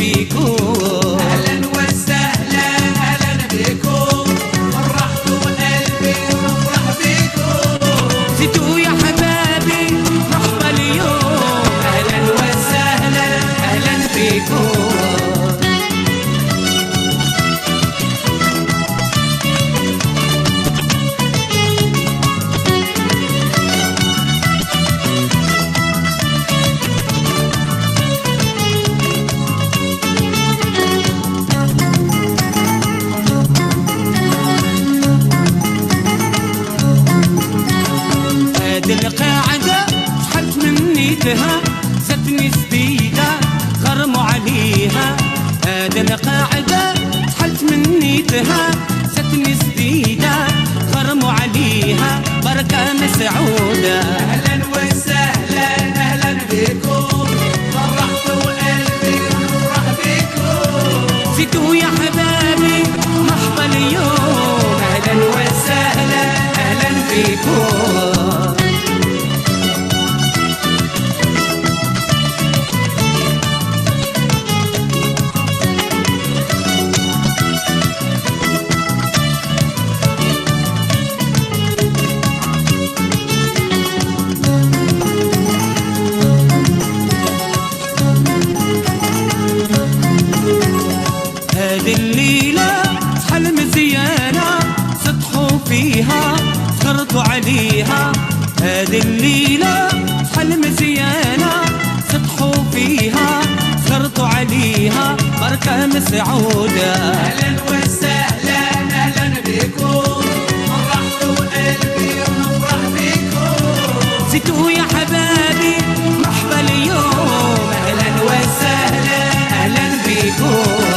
فيكم أهلا وسهلا أهلا بكم فرحتوا قلبي ونفرح بكم زيتوا يا حبابي مرحبا اليوم أهلا وسهلا أهلا بكم القاعدة حلت من نيتها زتني جديدة غرموا عليها هذه القاعدة حلت من نيتها زتني جديدة غرموا عليها بركة مسعودة أهلا وسهلا أهلا بكم فرحتوا قلبي ونفرح بكم زيتوا يا حبابي مرحبا اليوم أهلا وسهلا أهلا بكم هذه الليلة حلم زيانة سطحوا فيها سهرتوا عليها هذه الليلة حلم زيانة سطحوا فيها سهرتوا عليها بركة مسعودة أهلا وسهلا أهلا بكم فرحتوا قلبي ونفرح بكم زيتوا يا حبابي مرحبا اليوم أهلا وسهلا أهلا بكم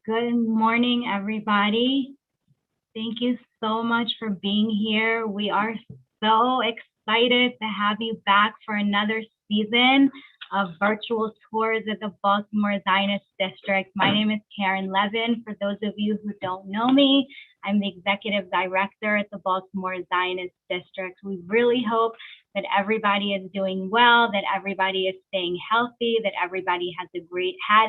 Good morning, everybody. Thank you so much for being here. We are so excited to have you back for another season of virtual tours of the Baltimore Zionist District. My name is Karen Levin. For those of you who don't know me, I'm the Executive Director at the Baltimore Zionist District. We really hope that everybody is doing well, that everybody is staying healthy, that everybody had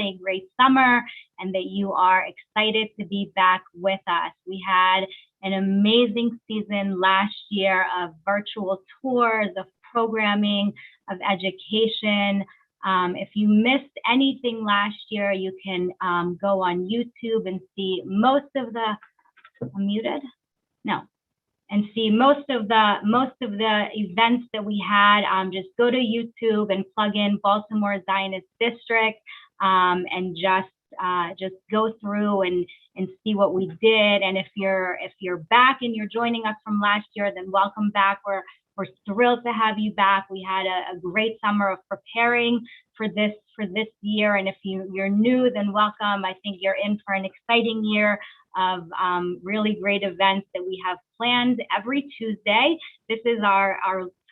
a great summer, and that you are excited to be back with us. We had an amazing season last year of virtual tours, of programming, of education. If you missed anything last year, you can go on YouTube and see most of the, I'm muted? No. And see most of the events that we had. Just go to YouTube and plug in Baltimore Zionist District and just go through and see what we did. And if you're back and you're joining us from last year, then welcome back. We're thrilled to have you back. We had a great summer of preparing for this year. And if you're new, then welcome. I think you're in for an exciting year of really great events that we have planned every Tuesday. This is our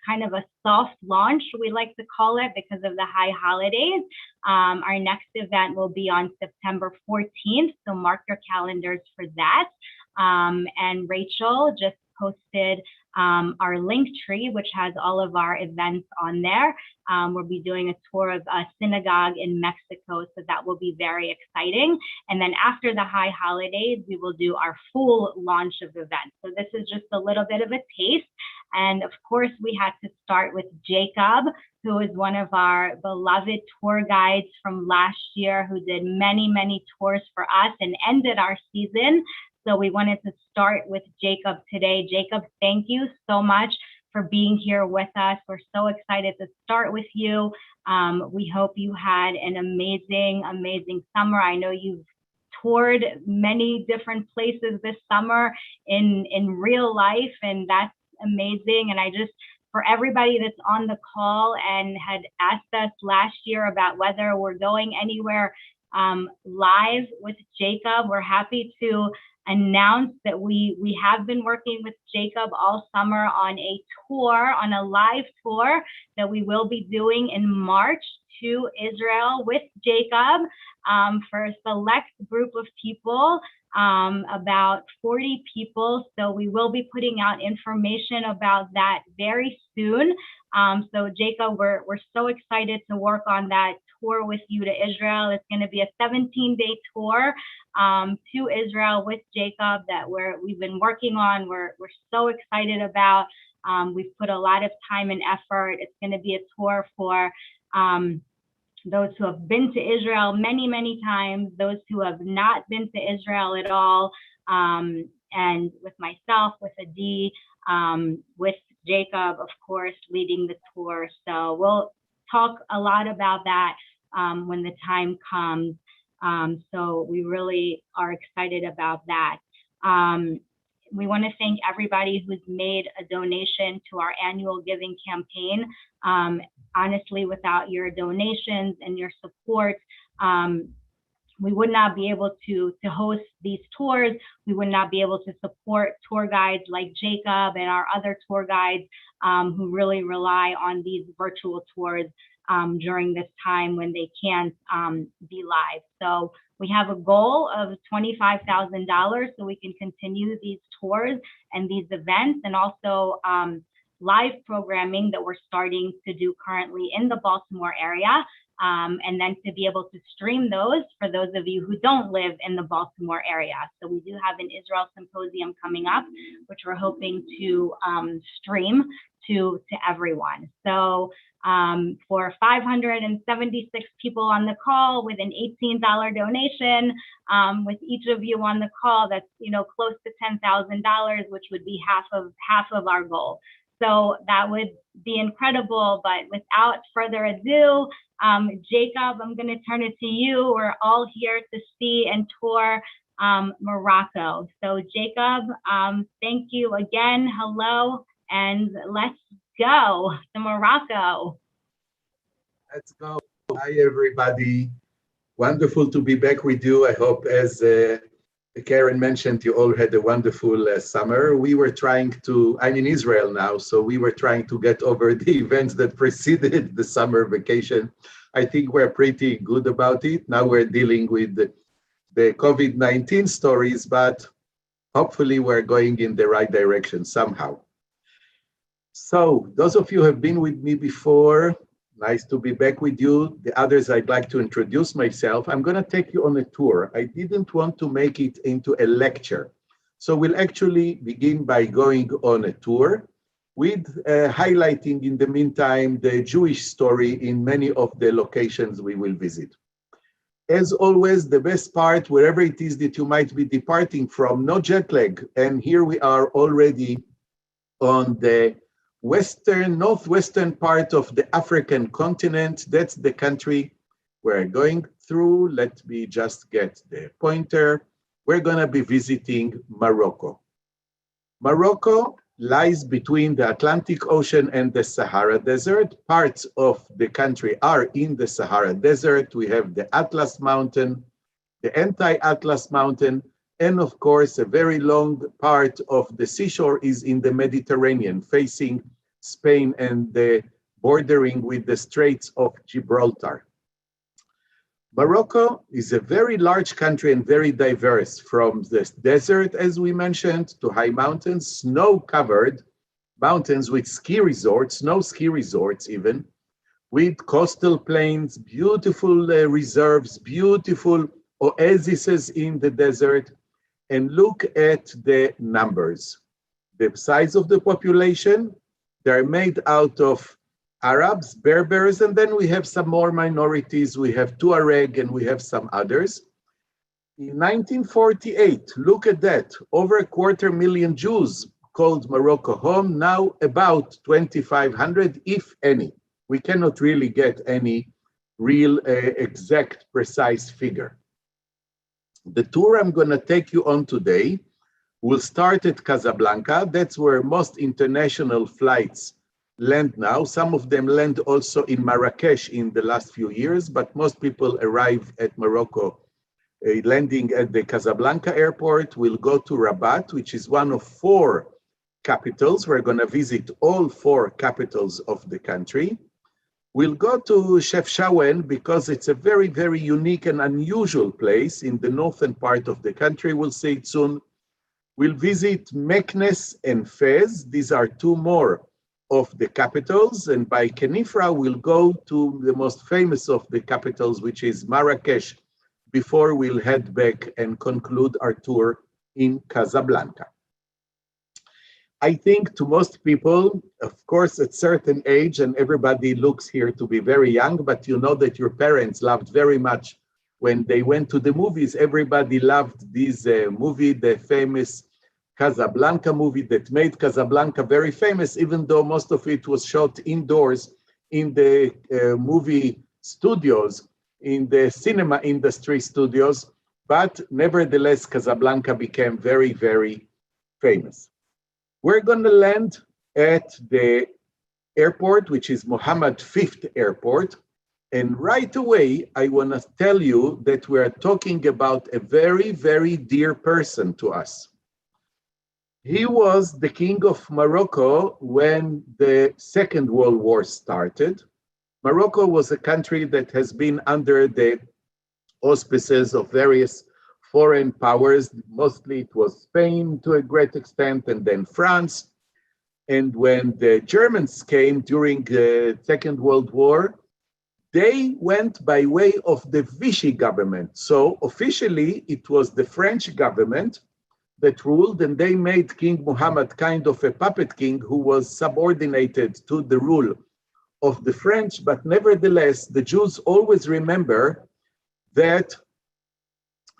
kind of a soft launch, we like to call it, because of the high holidays. Our next event will be on September 14th, so mark your calendars for that. And Rachel just posted our link tree, which has all of our events on there. We'll be doing a tour of a synagogue in Mexico, so that will be very exciting. And then after the high holidays, we will do our full launch of events. So this is just a little bit of a taste. And of course, we had to start with Jacob, who is one of our beloved tour guides from last year, who did many, many tours for us and ended our season. So we wanted to start with Jacob today. Jacob, thank you so much for being here with us. We're so excited to start with you. We hope you had an amazing, amazing summer. I know you've toured many different places this summer in real life, and that's amazing. And I just, for everybody that's on the call and had asked us last year about whether we're going anywhere live with Jacob, we're happy to announce that we have been working with Jacob all summer on a tour, on a live tour that we will be doing in March to Israel with Jacob for a select group of people, about 40 people. So we will be putting out information about that very soon. So Jacob, we're so excited to work on that tour with you to Israel. It's going to be a 17-day tour to Israel with Jacob that we've been working on. We're so excited about. We've put a lot of time and effort. It's going to be a tour for those who have been to Israel many, many times, those who have not been to Israel at all, and with myself, with Adi, with Jacob, of course, leading the tour. So we'll talk a lot about that when the time comes. So we really are excited about that. We want to thank everybody who's made a donation to our annual giving campaign. Honestly, without your donations and your support, we would not be able to host these tours. We would not be able to support tour guides like Jacob and our other tour guides who really rely on these virtual tours during this time when they can't be live. So we have a goal of $25,000 so we can continue these tours and these events, and also live programming that we're starting to do currently in the Baltimore area, and then to be able to stream those for those of you who don't live in the Baltimore area. So we do have an Israel Symposium coming up, which we're hoping to stream to everyone. So for 576 people on the call with an $18 donation, with each of you on the call, that's close to $10,000, which would be half of our goal. So that would be incredible. But without further ado, Jacob, I'm going to turn it to you. We're all here to see and tour Morocco. So Jacob, thank you again. Hello, and let's go to Morocco. Let's go. Hi, everybody. Wonderful to be back with you. I hope, as Karen mentioned, you all had a wonderful summer. We were trying to, I'm in Israel now, so we were trying to get over the events that preceded the summer vacation. I think we're pretty good about it. Now we're dealing with the COVID-19 stories, but hopefully we're going in the right direction somehow. So those of you who have been with me before, nice to be back with you. The others, I'd like to introduce myself. I'm going to take you on a tour. I didn't want to make it into a lecture. So we'll actually begin by going on a tour with highlighting in the meantime the Jewish story in many of the locations we will visit. As always, the best part, wherever it is that you might be departing from, no jet lag. And here we are already on the northwestern part of the African continent. That's the country we're going through. Let me just get the pointer. We're going to be visiting Morocco. Morocco lies between the Atlantic Ocean and the Sahara Desert. Parts of the country are in the Sahara Desert. We have the Atlas Mountain, the Anti-Atlas Mountain, and of course, a very long part of the seashore is in the Mediterranean, facing Spain and bordering with the Straits of Gibraltar. Morocco is a very large country and very diverse, from the desert, as we mentioned, to high mountains, snow-covered mountains with ski resorts, snow ski resorts even, with coastal plains, beautiful reserves, beautiful oases in the desert. And look at the numbers. The size of the population, They're made out of Arabs, Berbers, and then we have some more minorities. We have Tuareg and we have some others. In 1948, look at that, over 250,000 Jews called Morocco home, now about 2,500, if any. We cannot really get any real exact, precise figure. The tour I'm gonna take you on today will start at Casablanca. That's where most international flights land now. Some of them land also in Marrakesh in the last few years, but most people arrive at Morocco landing at the Casablanca airport. We'll go to Rabat, which is one of 4 capitals. We're gonna visit all 4 capitals of the country. We'll go to Chefchaouen because it's a very, very unique and unusual place in the northern part of the country. We'll see it soon. We'll visit Meknes and Fez. These are 2 more of the capitals. And by Hanifra, we'll go to the most famous of the capitals, which is Marrakesh, before we'll head back and conclude our tour in Casablanca. I think to most people, of course, at certain age, and everybody looks here to be very young, but you know that your parents loved very much when they went to the movies. Everybody loved this movie, the famous Casablanca movie that made Casablanca very famous, even though most of it was shot indoors in the movie studios, in the cinema industry studios, but nevertheless, Casablanca became very, very famous. We're gonna land at the airport, which is Mohammed V Airport. And right away, I wanna tell you that we're talking about a very, very dear person to us. He was the king of Morocco when the Second World War started. Morocco was a country that has been under the auspices of various foreign powers. Mostly it was Spain to a great extent, and then France. And when the Germans came during the Second World War, they went by way of the Vichy government. So officially it was the French government that ruled, and they made King Mohammed kind of a puppet king who was subordinated to the rule of the French. But nevertheless, the Jews always remember that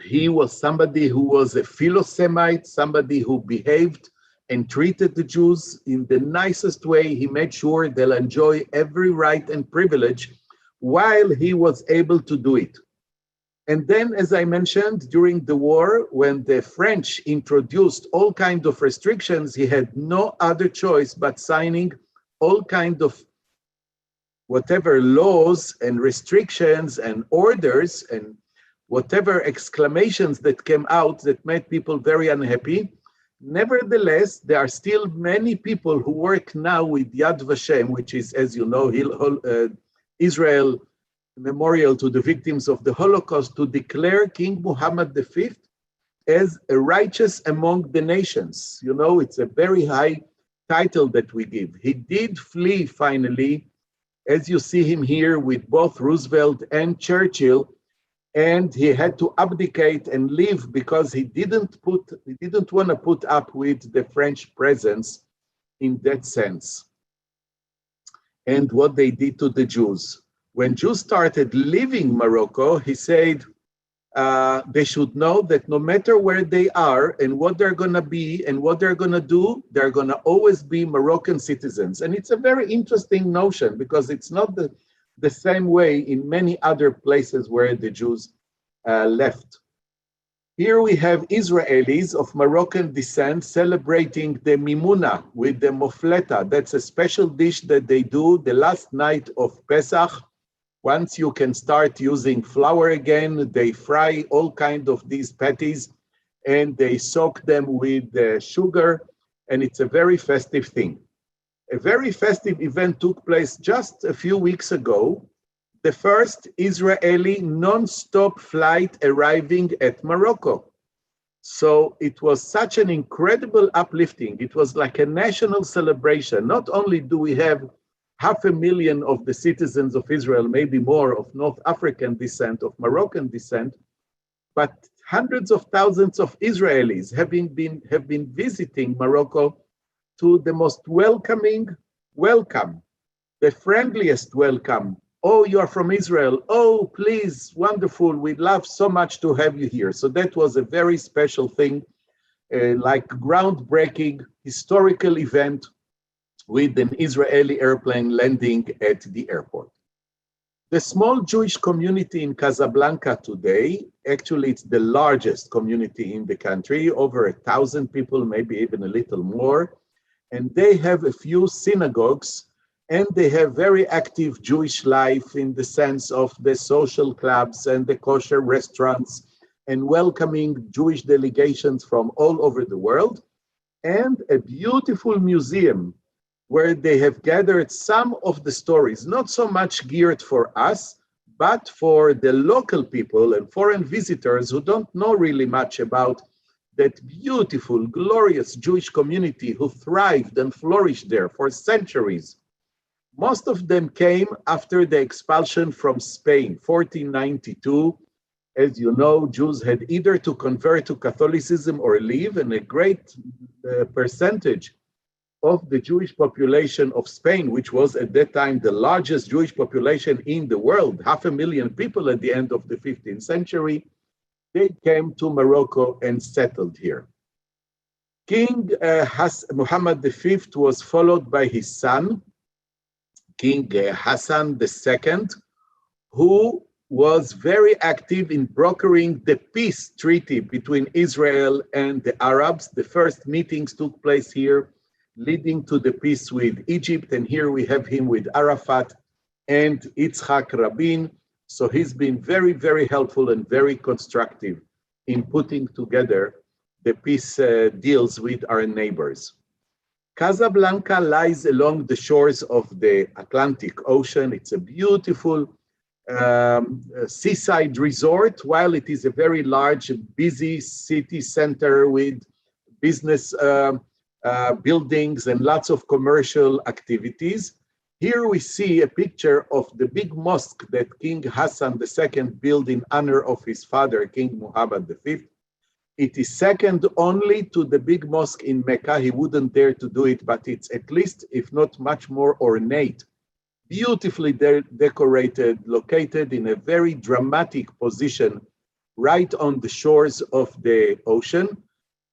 he was somebody who was a Philo-Semite, somebody who behaved and treated the Jews in the nicest way. He made sure they'll enjoy every right and privilege while he was able to do it. And then, as I mentioned, during the war, when the French introduced all kinds of restrictions, he had no other choice but signing all kinds of whatever laws and restrictions and orders and whatever exclamations that came out that made people very unhappy. Nevertheless, there are still many people who work now with Yad Vashem, which is, as you know, Israel memorial to the victims of the Holocaust, to declare King Mohammed V as a righteous among the nations. You know, it's a very high title that we give. He did flee finally, as you see him here with both Roosevelt and Churchill, and he had to abdicate and leave because he didn't want to put up with the French presence in that sense. And what they did to the Jews. When Jews started leaving Morocco, he said they should know that no matter where they are and what they're going to be and what they're going to do, they're going to always be Moroccan citizens. And it's a very interesting notion because it's not the same way in many other places where the Jews left. Here we have Israelis of Moroccan descent celebrating the Mimouna with the mofleta. That's a special dish that they do the last night of Pesach. Once you can start using flour again, they fry all kinds of these patties and they soak them with sugar, and it's a very festive thing. A very festive event took place just a few weeks ago. The first Israeli non-stop flight arriving at Morocco. So it was such an incredible uplifting. It was like a national celebration. Not only do we have 500,000 of the citizens of Israel, maybe more, of North African descent, of Moroccan descent, but hundreds of thousands of Israelis have been visiting Morocco to the most welcoming welcome, the friendliest welcome. Oh, you are from Israel. Oh, please, wonderful. We'd love so much to have you here. So that was a very special thing, like groundbreaking historical event with an Israeli airplane landing at the airport. The small Jewish community in Casablanca today, actually it's the largest community in the country, over 1,000 people, maybe even a little more. And they have a few synagogues, and they have very active Jewish life in the sense of the social clubs and the kosher restaurants and welcoming Jewish delegations from all over the world, and a beautiful museum where they have gathered some of the stories, not so much geared for us, but for the local people and foreign visitors who don't know really much about that beautiful, glorious Jewish community who thrived and flourished there for centuries. Most of them came after the expulsion from Spain, 1492. As you know, Jews had either to convert to Catholicism or leave, and a great percentage of the Jewish population of Spain, which was at that time the largest Jewish population in the world, 500,000 people at the end of the 15th century, they came to Morocco and settled here. King Muhammad V was followed by his son, King Hassan II, who was very active in brokering the peace treaty between Israel and the Arabs. The first meetings took place here, leading to the peace with Egypt. And here we have him with Arafat and Yitzhak Rabin. So he's been very, very helpful and very constructive in putting together the peace deals with our neighbors. Casablanca lies along the shores of the Atlantic Ocean. It's a beautiful seaside resort, while it is a very large, busy city center with business buildings and lots of commercial activities. Here we see a picture of the big mosque that King Hassan II built in honor of his father, King Muhammad V. It is second only to the big mosque in Mecca. He wouldn't dare to do it, but it's at least, if not much more ornate, beautifully decorated, located in a very dramatic position right on the shores of the ocean.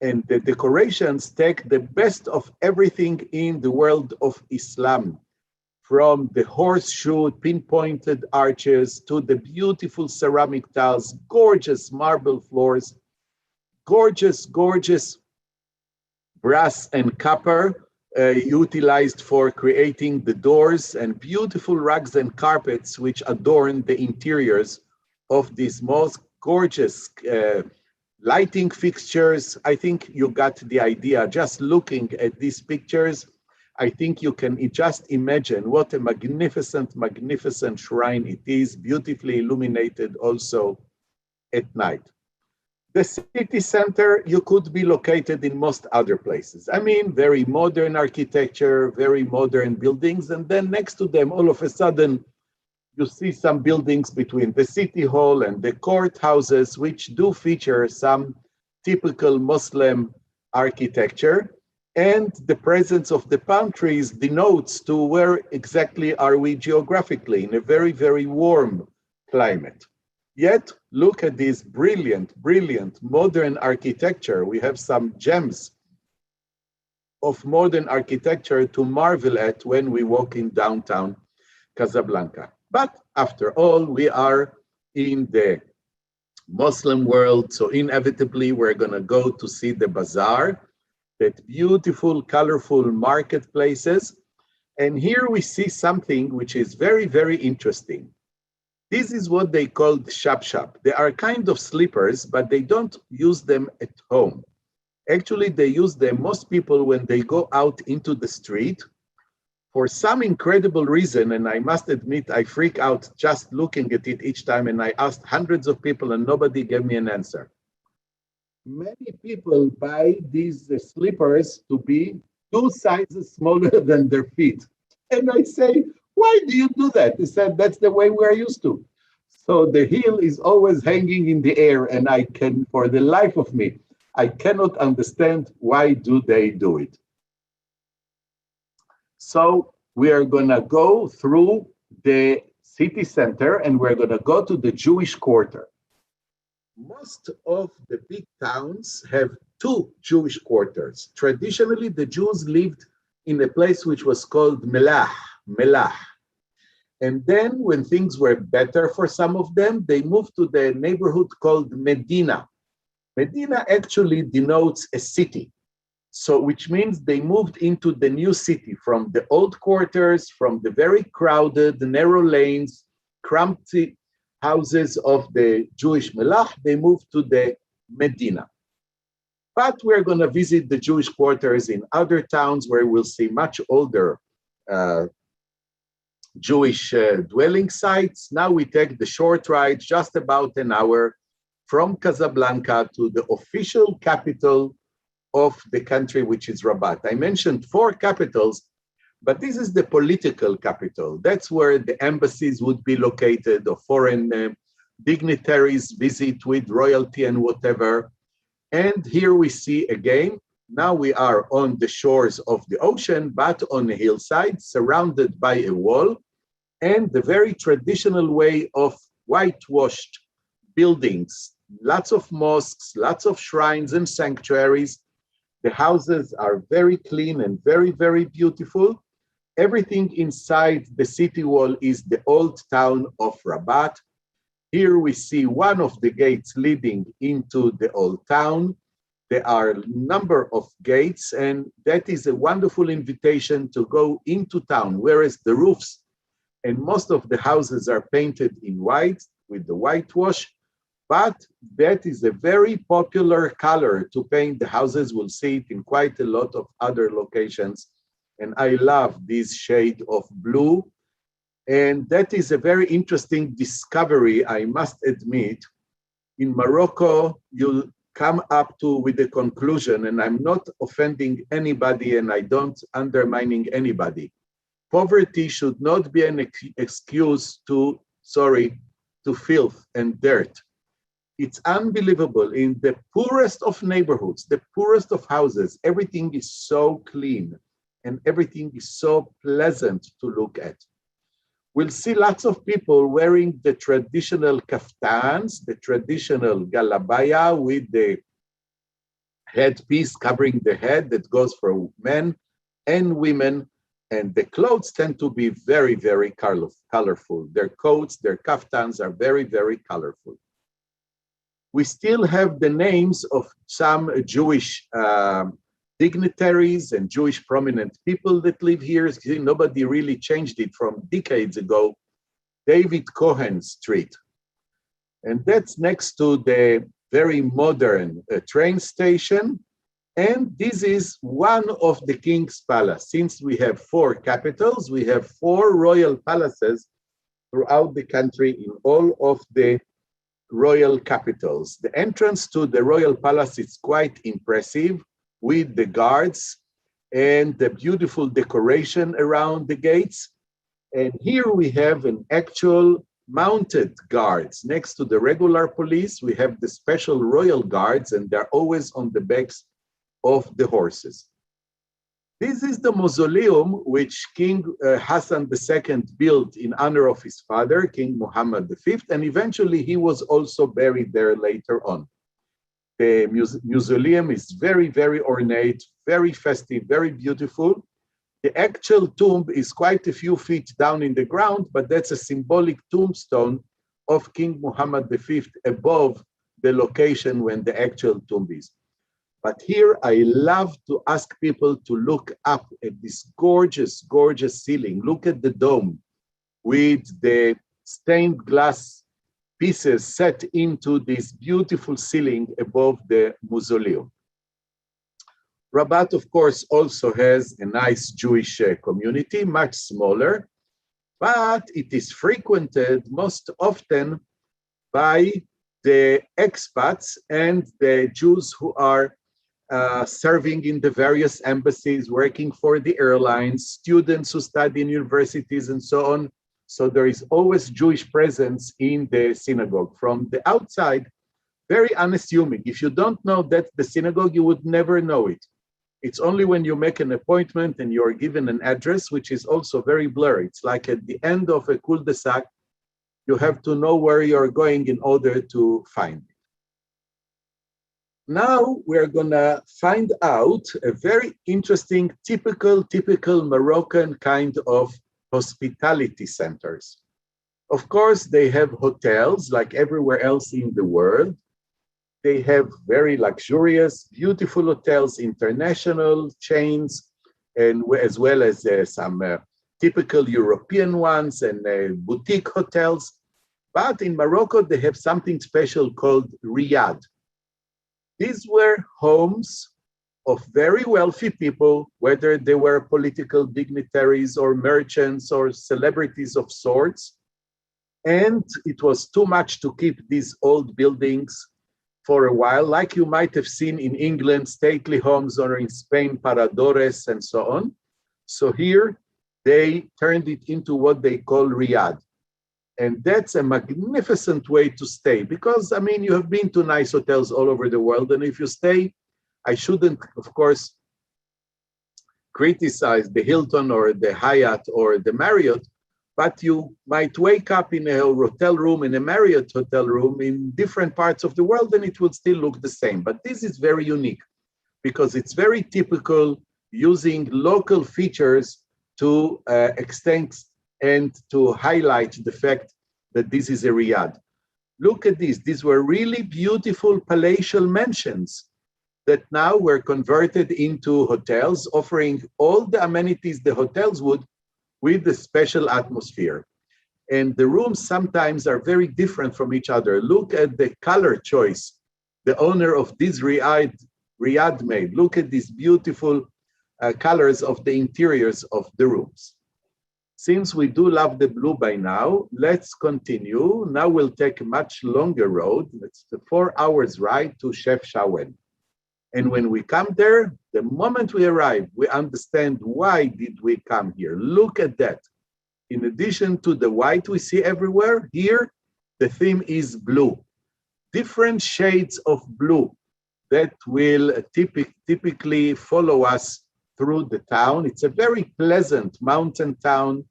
And the decorations take the best of everything in the world of Islam, from the horseshoe pinpointed arches to the beautiful ceramic tiles, gorgeous marble floors, gorgeous, gorgeous brass and copper utilized for creating the doors, and beautiful rugs and carpets which adorn the interiors of these most gorgeous lighting fixtures. I think you got the idea. Just looking at these pictures, I think you can just imagine what a magnificent, magnificent shrine it is, beautifully illuminated also at night. The city center, you could be located in most other places. I mean, very modern architecture, very modern buildings, and then next to them, all of a sudden, you see some buildings between the city hall and the courthouses, which do feature some typical Muslim architecture. And the presence of the palm trees denotes to where exactly are we geographically, in a very, very warm climate. Yet, look at this brilliant, brilliant modern architecture. We have some gems of modern architecture to marvel at when we walk in downtown Casablanca. But after all, we are in the Muslim world, so inevitably we're going to go to see the Bazaar, that beautiful, colorful marketplaces. And here we see something which is very, very interesting. This is what they call the shap. They are kind of slippers, but they don't use them at home. Actually, they use them, most people, when they go out into the street, for some incredible reason, and I must admit, I freak out just looking at it each time, and I asked hundreds of people and nobody gave me an answer. Many people buy these slippers to be 2 sizes smaller than their feet. And I say, why do you do that? He said, that's the way we're used to. So the heel is always hanging in the air, and I can, for the life of me, I cannot understand why do they do it. So we are going to go through the city center and we're going to go to the Jewish quarter. Most of the big towns have two Jewish quarters. Traditionally, the Jews lived in a place which was called Melah. And then when things were better for some of them, they moved to the neighborhood called Medina. Medina actually denotes a city. So which means they moved into the new city from the old quarters, from the very crowded, narrow lanes, cramped houses of the Jewish Melach, they moved to the Medina. But we're going to visit the Jewish quarters in other towns where we'll see much older Jewish dwelling sites. Now we take the short ride, just about an hour, from Casablanca to the official capital of the country, which is Rabat. I mentioned 4 capitals, but this is the political capital. That's where the embassies would be located, or foreign dignitaries visit with royalty and whatever. And here we see again, now we are on the shores of the ocean, but on a hillside, surrounded by a wall, and the very traditional way of whitewashed buildings, lots of mosques, lots of shrines and sanctuaries. The houses are very clean and very, very beautiful. Everything inside the city wall is the old town of Rabat. Here we see one of the gates leading into the old town. There are a number of gates, and that is a wonderful invitation to go into town, whereas the roofs and most of the houses are painted in white with the whitewash, but that is a very popular color to paint the houses. We'll see it in quite a lot of other locations. And I love this shade of blue. And that is a very interesting discovery, I must admit. In Morocco, you'll come up to with the conclusion, and I'm not offending anybody and I don't undermining anybody. Poverty should not be an excuse to filth and dirt. It's unbelievable. In the poorest of neighborhoods, the poorest of houses, everything is so clean and everything is so pleasant to look at. We'll see lots of people wearing the traditional kaftans, the traditional galabaya with the headpiece covering the head that goes for men and women. And the clothes tend to be very, very colorful. Their coats, their kaftans are very, very colorful. We still have the names of some Jewish dignitaries and Jewish prominent people that live here. Nobody really changed it from decades ago. David Cohen Street. And that's next to the very modern train station. And this is one of the king's palace. Since we have 4 capitals, we have 4 royal palaces throughout the country in all of the royal capitals. The entrance to the royal palace is quite impressive with the guards and the beautiful decoration around the gates. And here we have an actual mounted guards. Next to the regular police, we have the special royal guards, and they're always on the backs of the horses. This is the mausoleum which King Hassan II built in honor of his father, King Muhammad V, and eventually he was also buried there later on. The mausoleum is very, very ornate, very festive, very beautiful. The actual tomb is quite a few feet down in the ground, but that's a symbolic tombstone of King Muhammad V above the location when the actual tomb is. But here I love to ask people to look up at this gorgeous, gorgeous ceiling. Look at the dome with the stained glass pieces set into this beautiful ceiling above the mausoleum. Rabat, of course, also has a nice Jewish community, much smaller, but it is frequented most often by the expats and the Jews who are serving in the various embassies, working for the airlines, students who study in universities and so on. So there is always Jewish presence in the synagogue. From the outside, very unassuming. If you don't know that's the synagogue, you would never know it. It's only when you make an appointment and you're given an address, which is also very blurry. It's like at the end of a cul-de-sac, you have to know where you're going in order to find it. Now we're gonna find out a very interesting, typical Moroccan kind of hospitality centers. Of course, they have hotels like everywhere else in the world. They have very luxurious, beautiful hotels, international chains, and as well as some typical European ones and boutique hotels. But in Morocco, they have something special called riad. These were homes of very wealthy people, whether they were political dignitaries or merchants or celebrities of sorts. And it was too much to keep these old buildings for a while, like you might have seen in England, stately homes, or in Spain, paradores, and so on. So here, they turned it into what they call riad. And that's a magnificent way to stay because, I mean, you have been to nice hotels all over the world. And if you stay, I shouldn't, of course, criticize the Hilton or the Hyatt or the Marriott, but you might wake up in a hotel room, in a Marriott hotel room in different parts of the world, and it would still look the same. But this is very unique because it's very typical using local features to extend and to highlight the fact that this is a riad. Look at this. These were really beautiful palatial mansions that now were converted into hotels, offering all the amenities the hotels would with the special atmosphere. And the rooms sometimes are very different from each other. Look at the color choice the owner of this riad made. Look at these beautiful colors of the interiors of the rooms. Since we do love the blue by now, let's continue. Now we'll take a much longer road. It's the 4 hours ride to Chefchaouen. And when we come there, the moment we arrive, we understand why did we come here. Look at that. In addition to the white we see everywhere, here the theme is blue. Different shades of blue that will typically follow us through the town. It's a very pleasant mountain town.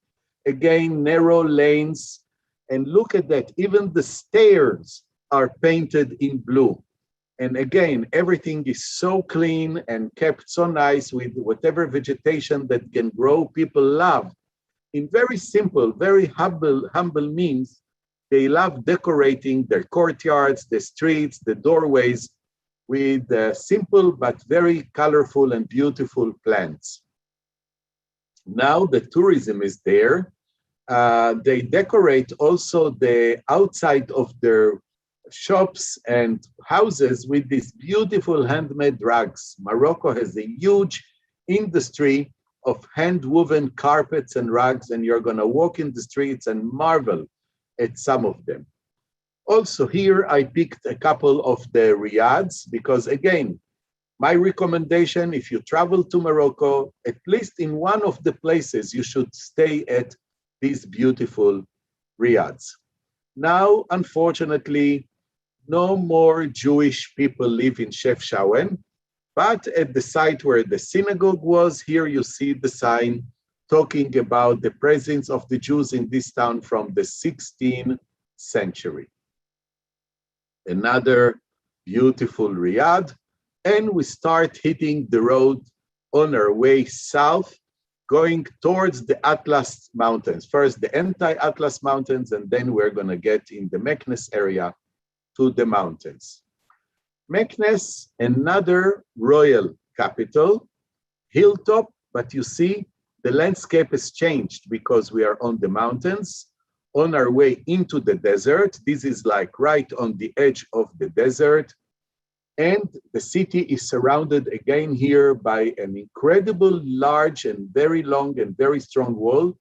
Again, narrow lanes. And look at that, even the stairs are painted in blue. And again, everything is so clean and kept so nice with whatever vegetation that can grow, people love. In very simple, very humble means, they love decorating their courtyards, the streets, the doorways with simple but very colorful and beautiful plants. Now the tourism is there. They decorate also the outside of their shops and houses with these beautiful handmade rugs. Morocco has a huge industry of hand-woven carpets and rugs, and you're gonna walk in the streets and marvel at some of them. Also here, I picked a couple of the riads because again, my recommendation, if you travel to Morocco, at least in one of the places, you should stay at these beautiful riads. Now, unfortunately, no more Jewish people live in Chefchaouen, but at the site where the synagogue was, here you see the sign talking about the presence of the Jews in this town from the 16th century. Another beautiful riad, and we start hitting the road on our way south, going towards the Atlas Mountains. First the Anti-Atlas Mountains, and then we're gonna get in the Meknes area to the mountains. Meknes, another royal capital, hilltop, but you see the landscape has changed because we are on the mountains, on our way into the desert. This is like right on the edge of the desert. And the city is surrounded again here by an incredible large and very long and very strong wall.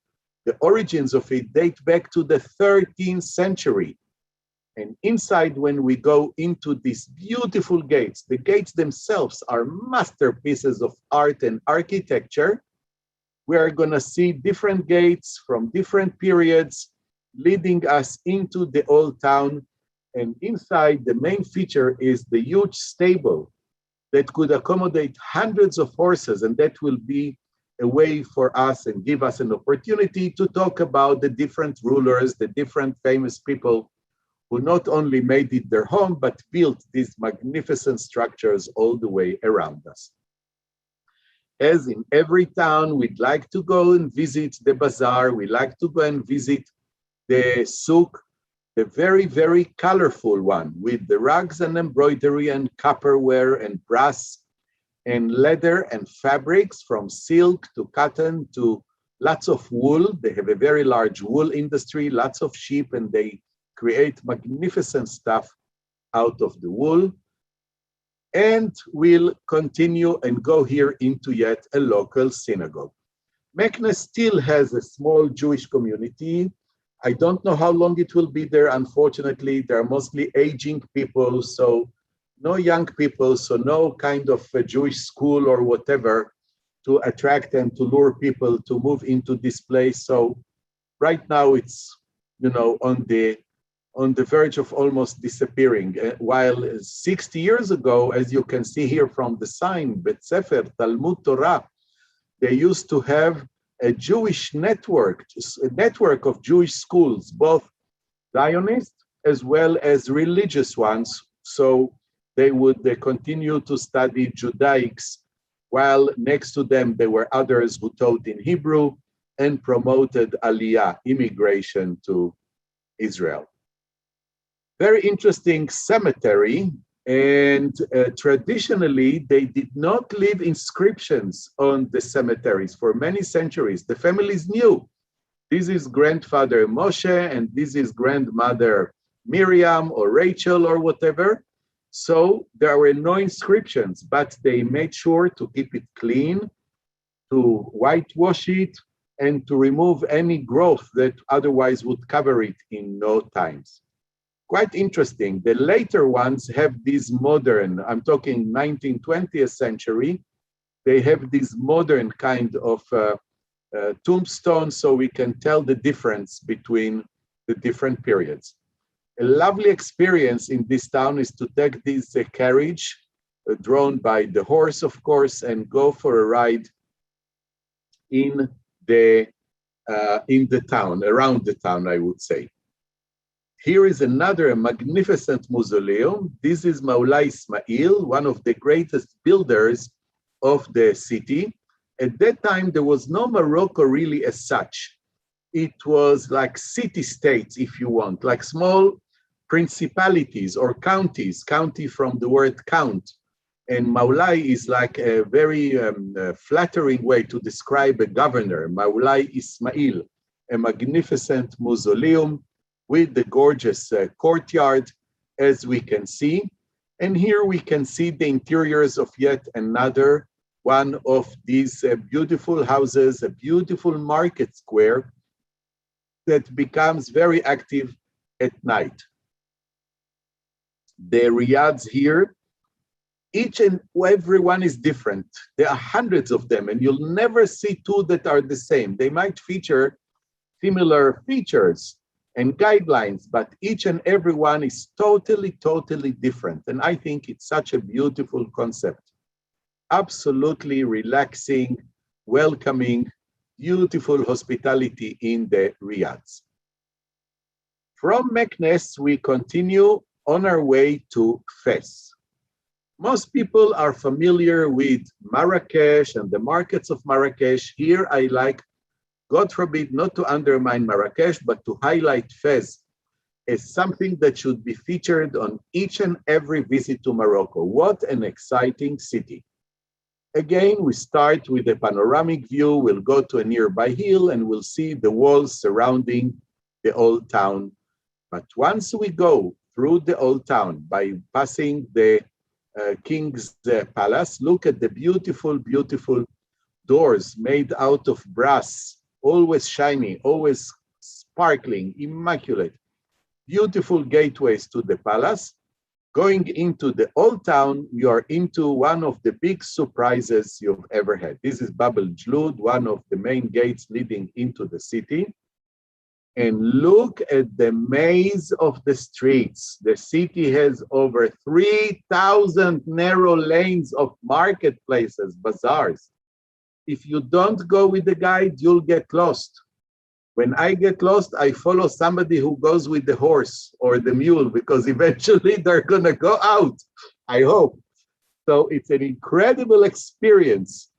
The origins of it date back to the 13th century. And inside, when we go into these beautiful gates, the gates themselves are masterpieces of art and architecture. We are gonna see different gates from different periods leading us into the old town. And inside, the main feature is the huge stable that could accommodate hundreds of horses, and that will be a way for us and give us an opportunity to talk about the different rulers, the different famous people who not only made it their home, but built these magnificent structures all the way around us. As in every town, we'd like to go and visit the bazaar, we like to go and visit the souk, the very, very colorful one with the rugs and embroidery and copperware and brass and leather and fabrics from silk to cotton to lots of wool. They have a very large wool industry, lots of sheep, and they create magnificent stuff out of the wool. And we'll continue and go here into yet a local synagogue. Meknes still has a small Jewish community. I don't know how long it will be there. Unfortunately, they're mostly aging people, so no young people, so no kind of a Jewish school or whatever to attract and to lure people to move into this place. So right now it's, you know, on the verge of almost disappearing. While 60 years ago, as you can see here from the sign, Bet Sefer, Talmud Torah, they used to have a Jewish network, a network of Jewish schools, both Zionist as well as religious ones. So they would continue to study Judaics, while next to them there were others who taught in Hebrew and promoted Aliyah, immigration to Israel. Very interesting cemetery, and traditionally they did not leave inscriptions on the cemeteries for many centuries. The families knew this is grandfather Moshe and this is grandmother Miriam or Rachel or whatever. So there were no inscriptions, but they made sure to keep it clean, to whitewash it, and to remove any growth that otherwise would cover it in no times. Quite interesting. The later ones have these modern, I'm talking 19th, 20th century, they have this modern kind of tombstone, so we can tell the difference between the different periods. A lovely experience in this town is to take this carriage, drawn by the horse, of course, and go for a ride in the town, around the town, I would say. Here is another magnificent mausoleum. This is Maulai Ismail, one of the greatest builders of the city. At that time, there was no Morocco really as such. It was like city-states, if you want, like small principalities or counties, county from the word count. And Maulai is like a very flattering way to describe a governor, Maulai Ismail, a magnificent mausoleum with the gorgeous courtyard, as we can see. And here we can see the interiors of yet another one of these beautiful houses, a beautiful market square that becomes very active at night. The riads here, each and every one is different. There are hundreds of them, and you'll never see two that are the same. They might feature similar features and guidelines, but each and every one is totally, totally different. And I think it's such a beautiful concept. Absolutely relaxing, welcoming, beautiful hospitality in the riads. From Meknes, we continue on our way to Fez. Most people are familiar with Marrakesh and the markets of Marrakesh. Here I like, God forbid, not to undermine Marrakesh, but to highlight Fez as something that should be featured on each and every visit to Morocco. What an exciting city. Again, we start with a panoramic view. We'll go to a nearby hill and we'll see the walls surrounding the old town. But once we go through the old town by passing the King's Palace, look at the beautiful, beautiful doors made out of brass, always shiny, always sparkling, immaculate. Beautiful gateways to the palace. Going into the old town, you are into one of the big surprises you've ever had. This is Bab el Jlud, one of the main gates leading into the city. and look at the maze of the streets. The city has over 3,000 narrow lanes of marketplaces, bazaars. If you don't go with the guide, you'll get lost. When I get lost, I follow somebody who goes with the horse or the mule, because eventually they're gonna go out, I hope. So it's an incredible experience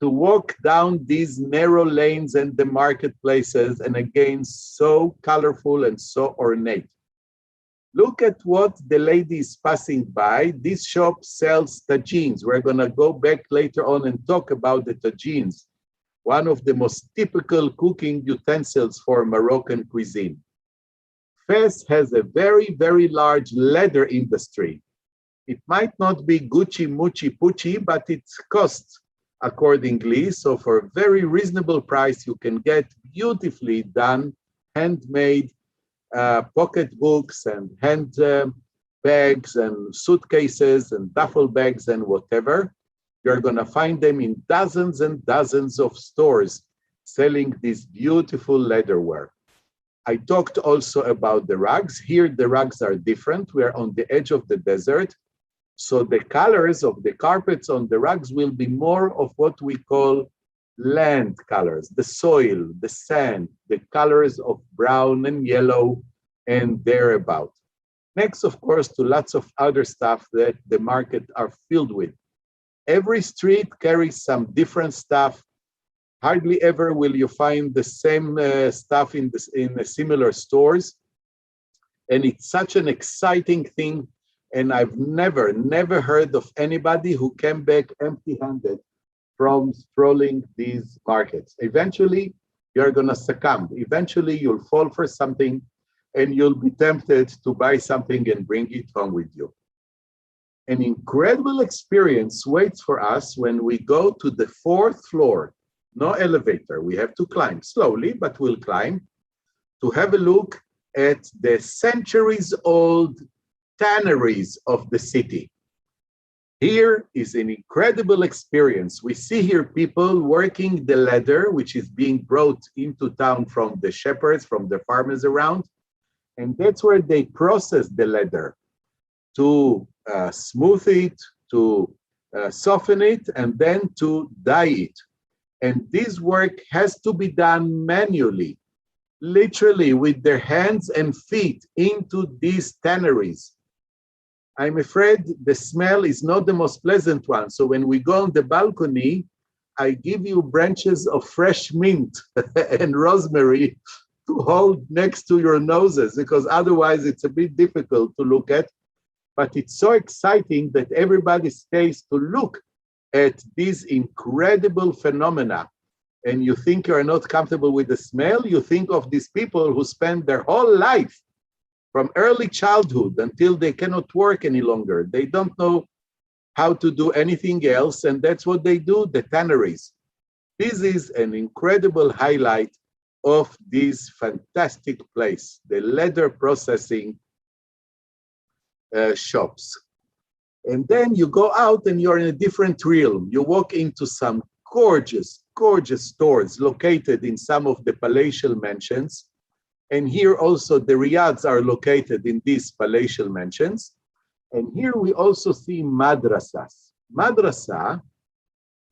to walk down these narrow lanes and the marketplaces, and again, so colorful and so ornate. Look at what the lady is passing by. This shop sells tagines. We're gonna go back later on and talk about the tagines, one of the most typical cooking utensils for Moroccan cuisine. Fez has a very, very large leather industry. It might not be Gucci, Mucci, Pucci, but it costs accordingly. So for a very reasonable price, you can get beautifully done, handmade pocket books and hand bags and suitcases and duffel bags and whatever. You're gonna find them in dozens and dozens of stores selling this beautiful leatherware. I talked also about the rugs. Here, the rugs are different. We're on the edge of the desert. So the colors of the carpets on the rugs will be more of what we call land colors, the soil, the sand, the colors of brown and yellow and thereabout. Next, of course, to lots of other stuff that the market are filled with. Every street carries some different stuff. Hardly ever will you find the same stuff in the similar stores. And it's such an exciting thing. And I've never heard of anybody who came back empty-handed from strolling these markets. Eventually, you're gonna succumb. Eventually, you'll fall for something and you'll be tempted to buy something and bring it home with you. An incredible experience waits for us when we go to the 4th floor. No elevator, we have to climb slowly, but we'll climb to have a look at the centuries-old tanneries of the city. Here is an incredible experience. We see here people working the leather, which is being brought into town from the shepherds, from the farmers around. And that's where they process the leather to smooth it, to soften it, and then to dye it. And this work has to be done manually, literally with their hands and feet into these tanneries. I'm afraid the smell is not the most pleasant one. So when we go on the balcony, I give you branches of fresh mint and rosemary to hold next to your noses, because otherwise it's a bit difficult to look at. But it's so exciting that everybody stays to look at these incredible phenomena. And you think you're not comfortable with the smell, you think of these people who spend their whole life from early childhood until they cannot work any longer. They don't know how to do anything else, and that's what they do, the tanneries. This is an incredible highlight of this fantastic place, the leather processing shops. And then you go out and you're in a different realm. You walk into some gorgeous, gorgeous stores located in some of the palatial mansions. And here also the riads are located in these palatial mansions. And here we also see madrasas. Madrasa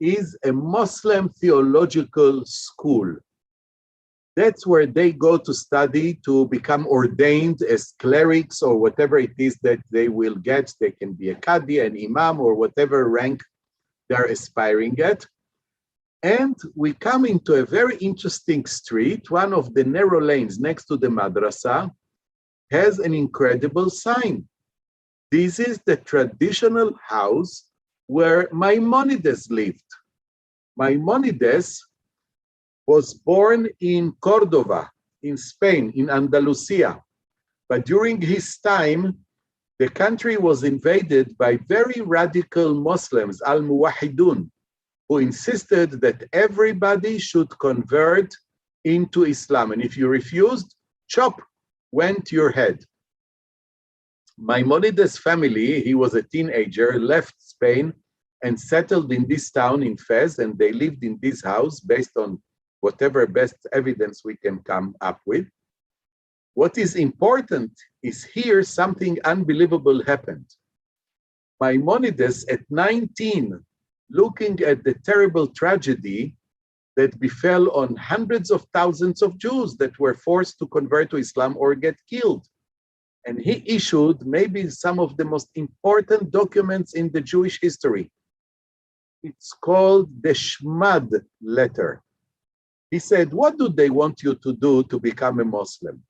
is a Muslim theological school. That's where they go to study to become ordained as clerics or whatever it is that they will get. They can be a Qadi, an Imam, or whatever rank they're aspiring at. And we come into a very interesting street. One of the narrow lanes next to the madrasa has an incredible sign. This is the traditional house where Maimonides lived. Maimonides was born in Cordova, in Spain, in Andalusia. But during his time, the country was invaded by very radical Muslims, al-Muwahidun, who insisted that everybody should convert into Islam. And if you refused, chop went your head. Maimonides' family, he was a teenager, left Spain and settled in this town in Fez, and they lived in this house based on whatever best evidence we can come up with. What is important is here something unbelievable happened. Maimonides at 19, looking at the terrible tragedy that befell on hundreds of thousands of Jews that were forced to convert to Islam or get killed. And he issued maybe some of the most important documents in the Jewish history. It's called the Schmad Letter. He said, what do they want you to do to become a Muslim?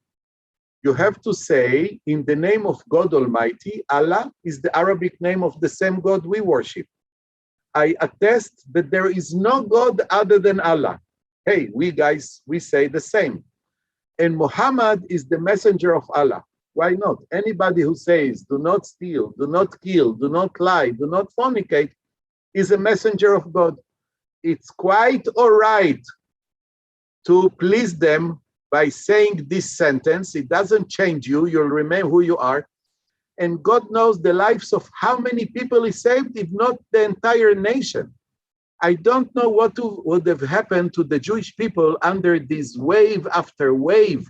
You have to say, in the name of God Almighty, Allah is the Arabic name of the same God we worship. I attest that there is no God other than Allah. Hey, we say the same. And Muhammad is the messenger of Allah. Why not? Anybody who says, do not steal, do not kill, do not lie, do not fornicate, is a messenger of God. It's quite all right to please them by saying this sentence. It doesn't change you. You'll remain who you are. And God knows the lives of how many people he saved, if not the entire nation. I don't know what would have happened to the Jewish people under this wave after wave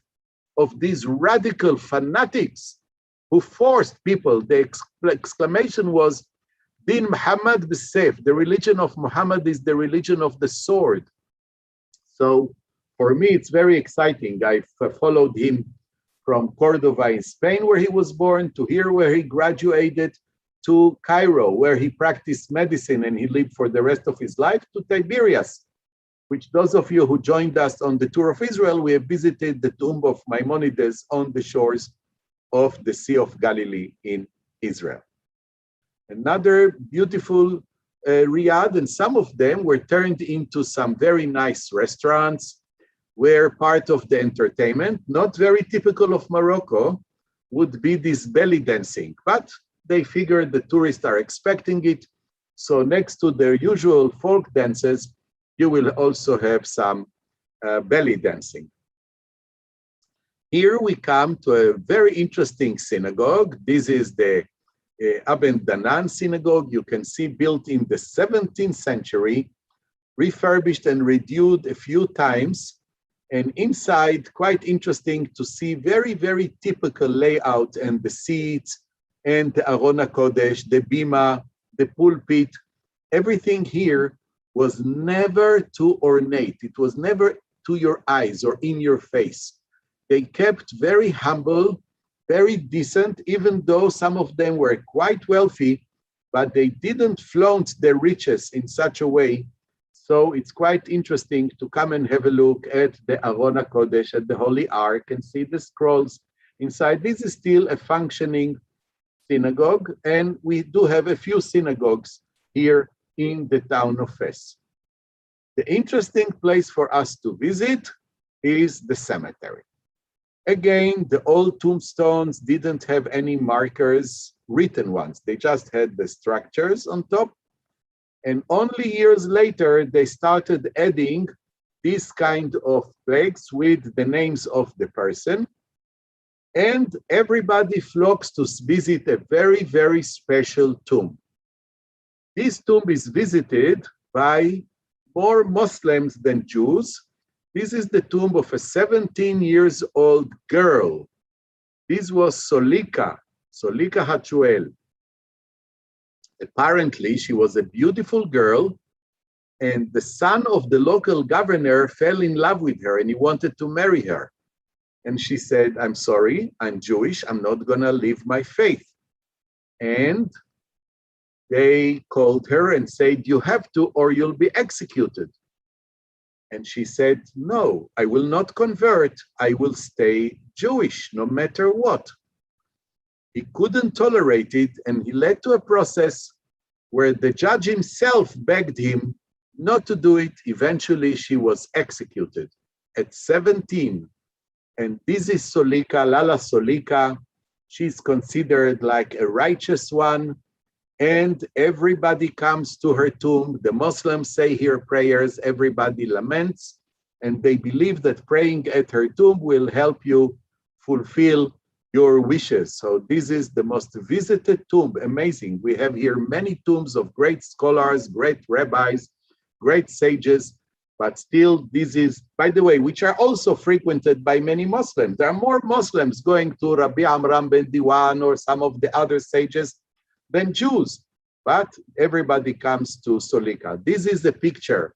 of these radical fanatics who forced people. The exclamation was, Din Muhammad b'Sayf. The religion of Muhammad is the religion of the sword. So for me, it's very exciting. I've followed him from Cordova in Spain, where he was born, to here, where he graduated, to Cairo, where he practiced medicine and he lived for the rest of his life, to Tiberias, which those of you who joined us on the tour of Israel, we have visited the Tomb of Maimonides on the shores of the Sea of Galilee in Israel. Another beautiful Riyadh, and some of them were turned into some very nice restaurants, where part of the entertainment, not very typical of Morocco, would be this belly dancing. But they figured the tourists are expecting it. So next to their usual folk dances, you will also have some belly dancing. Here we come to a very interesting synagogue. This is the Aben Danan synagogue. You can see built in the 17th century, refurbished and renewed a few times. And inside, quite interesting to see very, very typical layout, and the seats and the Aron HaKodesh, the bima, the pulpit. Everything here was never too ornate. It was never to your eyes or in your face. They kept very humble, very decent, even though some of them were quite wealthy, but they didn't flaunt their riches in such a way. So it's quite interesting to come and have a look at the Aron HaKodesh, at the Holy Ark, and see the scrolls inside. This is still a functioning synagogue, and we do have a few synagogues here in the town of Fes. The interesting place for us to visit is the cemetery. Again, the old tombstones didn't have any markers, written ones. They just had the structures on top. And only years later, they started adding this kind of plaques with the names of the person. And everybody flocks to visit a very, very special tomb. This tomb is visited by more Muslims than Jews. This is the tomb of a 17-year-old girl. This was Solika Hatuel. Apparently, she was a beautiful girl, and the son of the local governor fell in love with her, and he wanted to marry her. And she said, I'm sorry, I'm Jewish, I'm not gonna leave my faith. And they called her and said, you have to, or you'll be executed. And she said, no, I will not convert, I will stay Jewish, no matter what. He couldn't tolerate it, and he led to a process where the judge himself begged him not to do it. Eventually, she was executed at 17. And this is Solika, Lala Solika. She's considered like a righteous one, and everybody comes to her tomb. The Muslims say here prayers, everybody laments, and they believe that praying at her tomb will help you fulfill your wishes. So this is the most visited tomb. Amazing. We have here many tombs of great scholars, great rabbis, great sages. But still, this is, by the way, which are also frequented by many Muslims. There are more Muslims going to Rabbi Amram ben Diwan or some of the other sages than Jews. But everybody comes to Solika. This is the picture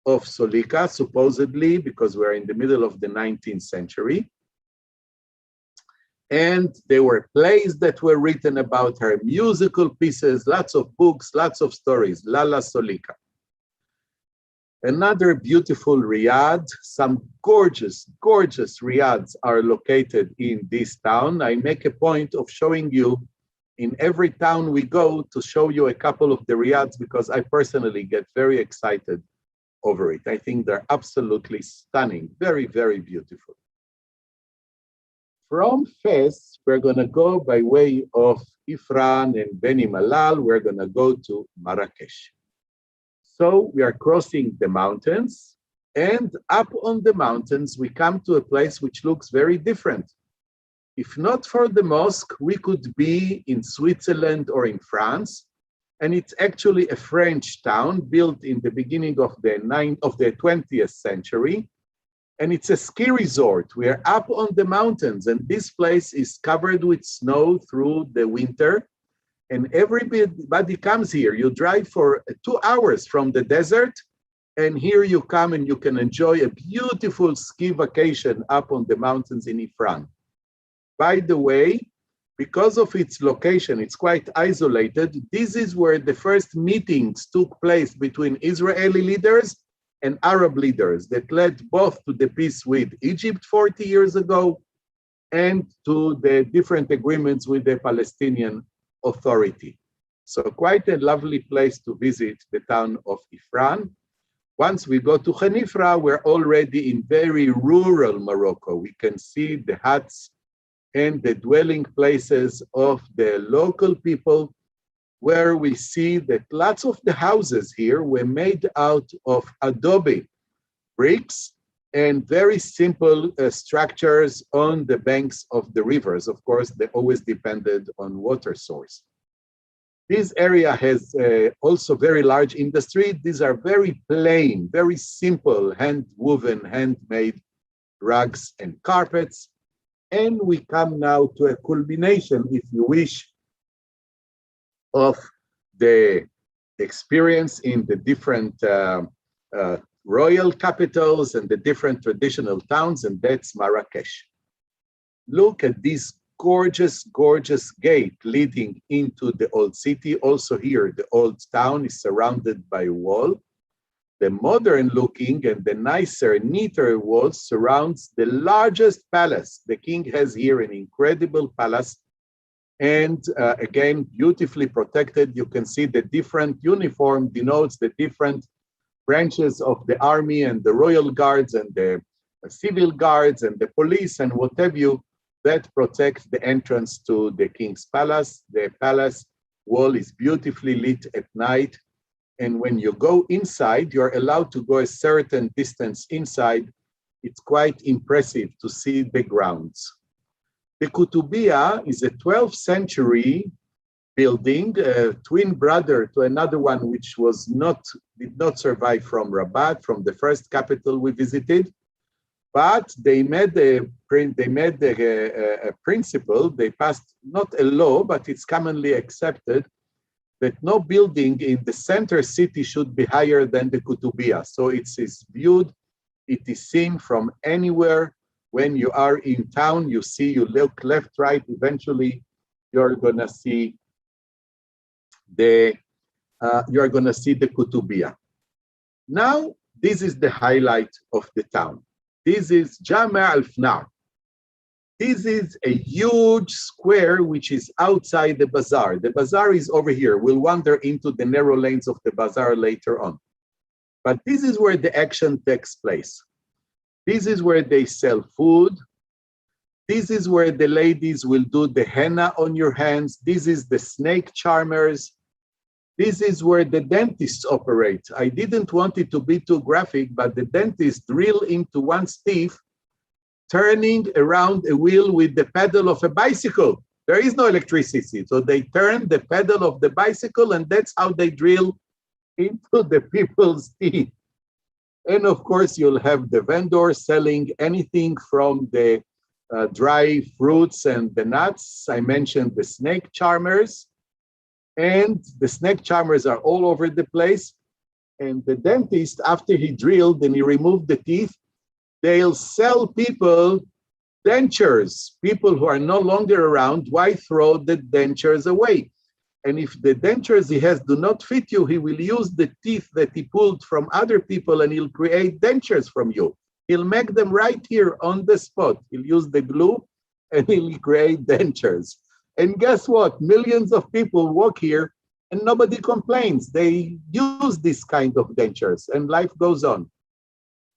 of Solika, supposedly, because we're in the middle of the 19th century. And there were plays that were written about her, musical pieces, lots of books, lots of stories, Lala Solika. Another beautiful riad, some gorgeous, gorgeous riads are located in this town. I make a point of showing you in every town we go to show you a couple of the riads because I personally get very excited over it. I think they're absolutely stunning, very, very beautiful. From Fes, we're gonna go by way of Ifran and Beni Malal, we're gonna go to Marrakesh. So we are crossing the mountains, and up on the mountains, we come to a place which looks very different. If not for the mosque, we could be in Switzerland or in France, and it's actually a French town built in the beginning of the 20th century, and it's a ski resort. We are up on the mountains, and this place is covered with snow through the winter, and everybody comes here. You drive for 2 hours from the desert, and here you come and you can enjoy a beautiful ski vacation up on the mountains in Ifran. By the way, because of its location, it's quite isolated. This is where the first meetings took place between Israeli leaders and Arab leaders that led both to the peace with Egypt 40 years ago and to the different agreements with the Palestinian Authority. So quite a lovely place to visit the town of Ifran. Once we go to Hanifra, we're already in very rural Morocco. We can see the huts and the dwelling places of the local people, where we see that lots of the houses here were made out of adobe bricks and very simple structures on the banks of the rivers. Of course, they always depended on water source. This area has also very large industry. These are very plain, very simple, hand-woven, handmade rugs and carpets. And we come now to a culmination, if you wish, of the experience in the different royal capitals and the different traditional towns, and that's Marrakesh. Look at this gorgeous, gorgeous gate leading into the old city. Also here, the old town is surrounded by a wall. The modern looking and the nicer, neater wall surrounds the largest palace. The king has here an incredible palace, and again, beautifully protected. You can see the different uniform denotes the different branches of the army and the royal guards and the civil guards and the police and what have you that protect the entrance to the king's palace. The palace wall is beautifully lit at night. And when you go inside, you're allowed to go a certain distance inside. It's quite impressive to see the grounds. The Kutubia is a 12th century building, a twin brother to another one which did not survive from Rabbat, from the first capital we visited. But they made a principle, they passed not a law, but it's commonly accepted that no building in the center city should be higher than the Kutubia. So it is viewed, it is seen from anywhere. When you are in town, you look left, right, eventually you're gonna see the Kutubia. Now, this is the highlight of the town. This is Jama' al-Fna'. This is a huge square which is outside the bazaar. The bazaar is over here. We'll wander into the narrow lanes of the bazaar later on. But this is where the action takes place. This is where they sell food. This is where the ladies will do the henna on your hands. This is the snake charmers. This is where the dentists operate. I didn't want it to be too graphic, but the dentists drill into one's teeth, turning around a wheel with the pedal of a bicycle. There is no electricity, so they turn the pedal of the bicycle, and that's how they drill into the people's teeth. And of course, you'll have the vendors selling anything from the dry fruits and the nuts. I mentioned the snake charmers, and the snake charmers are all over the place. And the dentist, after he drilled and he removed the teeth, they'll sell people dentures. People who are no longer around, why throw the dentures away? And if the dentures he has do not fit you, he will use the teeth that he pulled from other people and he'll create dentures from you. He'll make them right here on the spot. He'll use the glue and he'll create dentures. And guess what? Millions of people walk here and nobody complains. They use this kind of dentures and life goes on.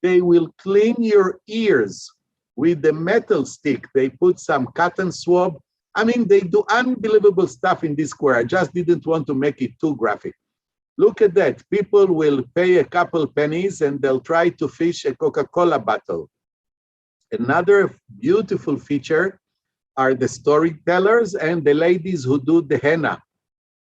They will clean your ears with the metal stick. They put some cotton swab. I mean, they do unbelievable stuff in this square. I just didn't want to make it too graphic. Look at that. People will pay a couple pennies and they'll try to fish a Coca-Cola bottle. Another beautiful feature are the storytellers and the ladies who do the henna.